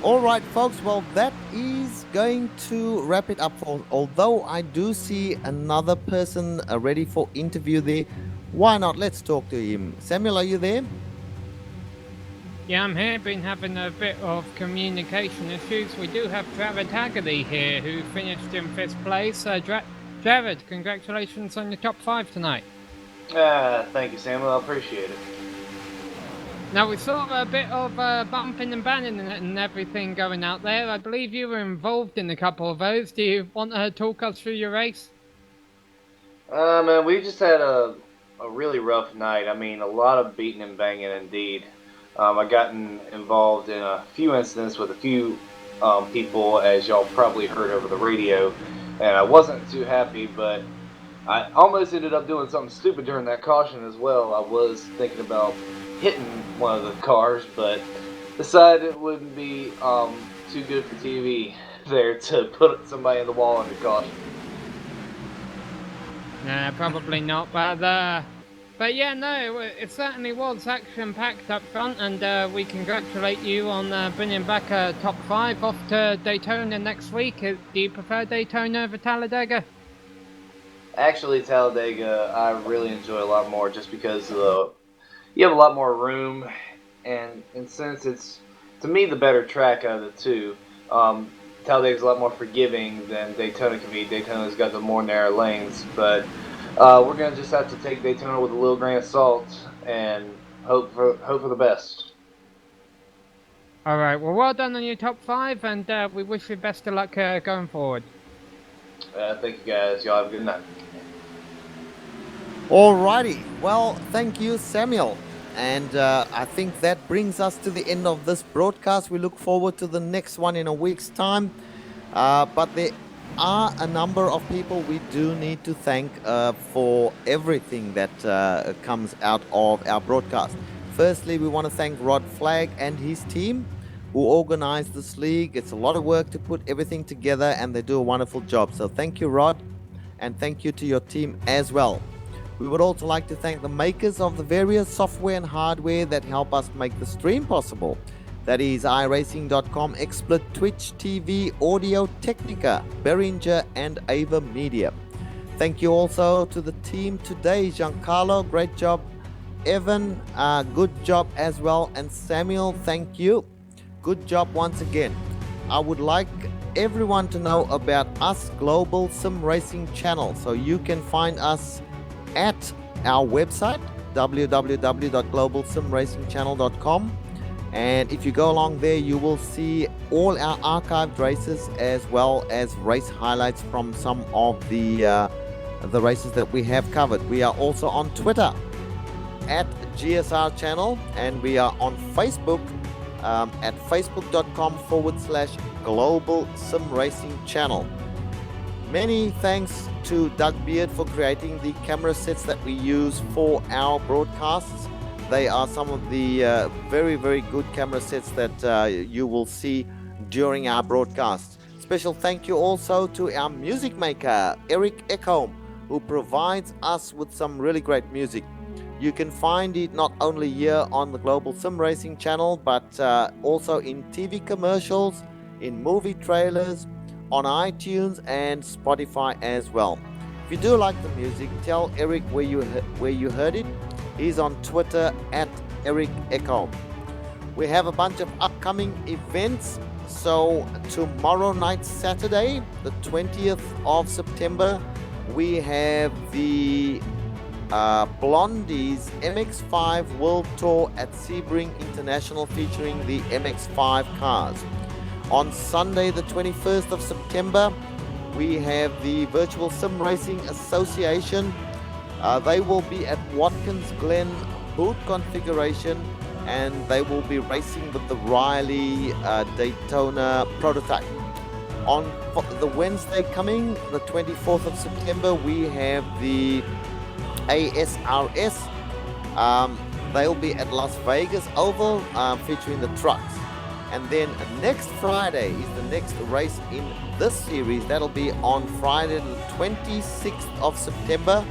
All right, folks. Well, that is going to wrap it up. Although I do see another person ready for interview there, why not? Let's talk to him. Samuel, are you there? Yeah, I'm here. Been having a bit of communication issues. We do have Jared Haggerty here, who finished in 5th place. Jared, congratulations on your top 5 tonight. Thank you, Samuel. I appreciate it. Now, we saw a bit of bumping and banning and everything going out there. I believe you were involved in a couple of those. Do you want to talk us through your race? Man, we just had a really rough night. I mean, a lot of beating and banging indeed. I gotten involved in a few incidents with a few people, as y'all probably heard over the radio, and I wasn't too happy, but I almost ended up doing something stupid during that caution as well. I was thinking about hitting one of the cars, but decided it wouldn't be too good for TV there to put somebody in the wall under caution. Nah, probably not, but yeah, no, it certainly was action-packed up front, and we congratulate you on bringing back a top 5 off to Daytona next week. Do you prefer Daytona over Talladega? Actually, Talladega, I really enjoy a lot more just because you have a lot more room, and since it's, to me, the better track out of the two, Talladega's a lot more forgiving than Daytona can be. Daytona's got the more narrow lanes, but we're going to just have to take Daytona with a little grain of salt and hope for the best. All right, well done on your top 5, and we wish you best of luck going forward. Thank you, guys. Y'all have a good night. Alrighty, well, thank you, Samuel. And I think that brings us to the end of this broadcast. We look forward to the next one in a week's time. But there are a number of people we do need to thank for everything that comes out of our broadcast. Firstly, we want to thank Rod Flagg and his team who organized this league. It's a lot of work to put everything together, and they do a wonderful job. So thank you, Rod, and thank you to your team as well. We would also like to thank the makers of the various software and hardware that help us make the stream possible. That is iRacing.com, XSplit, Twitch TV, Audio Technica, Behringer, and Ava Media. Thank you also to the team today. Giancarlo, great job. Evan, good job as well. And Samuel, thank you. Good job once again. I would like everyone to know about us Global Sim Racing Channel. So you can find us at our website, www.globalsimracingchannel.com. And if you go along there, you will see all our archived races as well as race highlights from some of the races that we have covered. We are also on Twitter at GSR Channel, and we are on Facebook at facebook.com/Global Sim Racing Channel. Many thanks to Doug Beard for creating the camera sets that we use for our broadcasts. They are some of the very, very good camera sets that you will see during our broadcasts. Special thank you also to our music maker, Eric Ekholm, who provides us with some really great music. You can find it not only here on the Global Sim Racing Channel, but also in TV commercials, in movie trailers, on iTunes and Spotify as well. If you do like the music, tell Eric where you heard it. He's on Twitter at Eric Ekholm. We have a bunch of upcoming events. So tomorrow night, Saturday, the 20th of September, we have the Blondies MX-5 World Tour at Sebring International featuring the MX-5 cars. On Sunday, the 21st of September, we have the Virtual Sim Racing Association. They will be at Watkins Glen boot configuration, and they will be racing with the Riley Daytona prototype. On the Wednesday coming, the 24th of September, we have the ASRS. They'll be at Las Vegas Oval featuring the trucks. And then next Friday is the next race in this series. That'll be on Friday the 26th of September.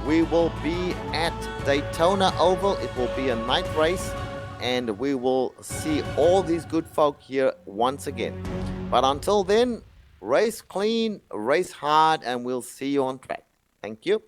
We will be at Daytona Oval. It will be a night race, and we will see all these good folk here once again. But until then, race clean, race hard, and we'll see you on track. Thank you.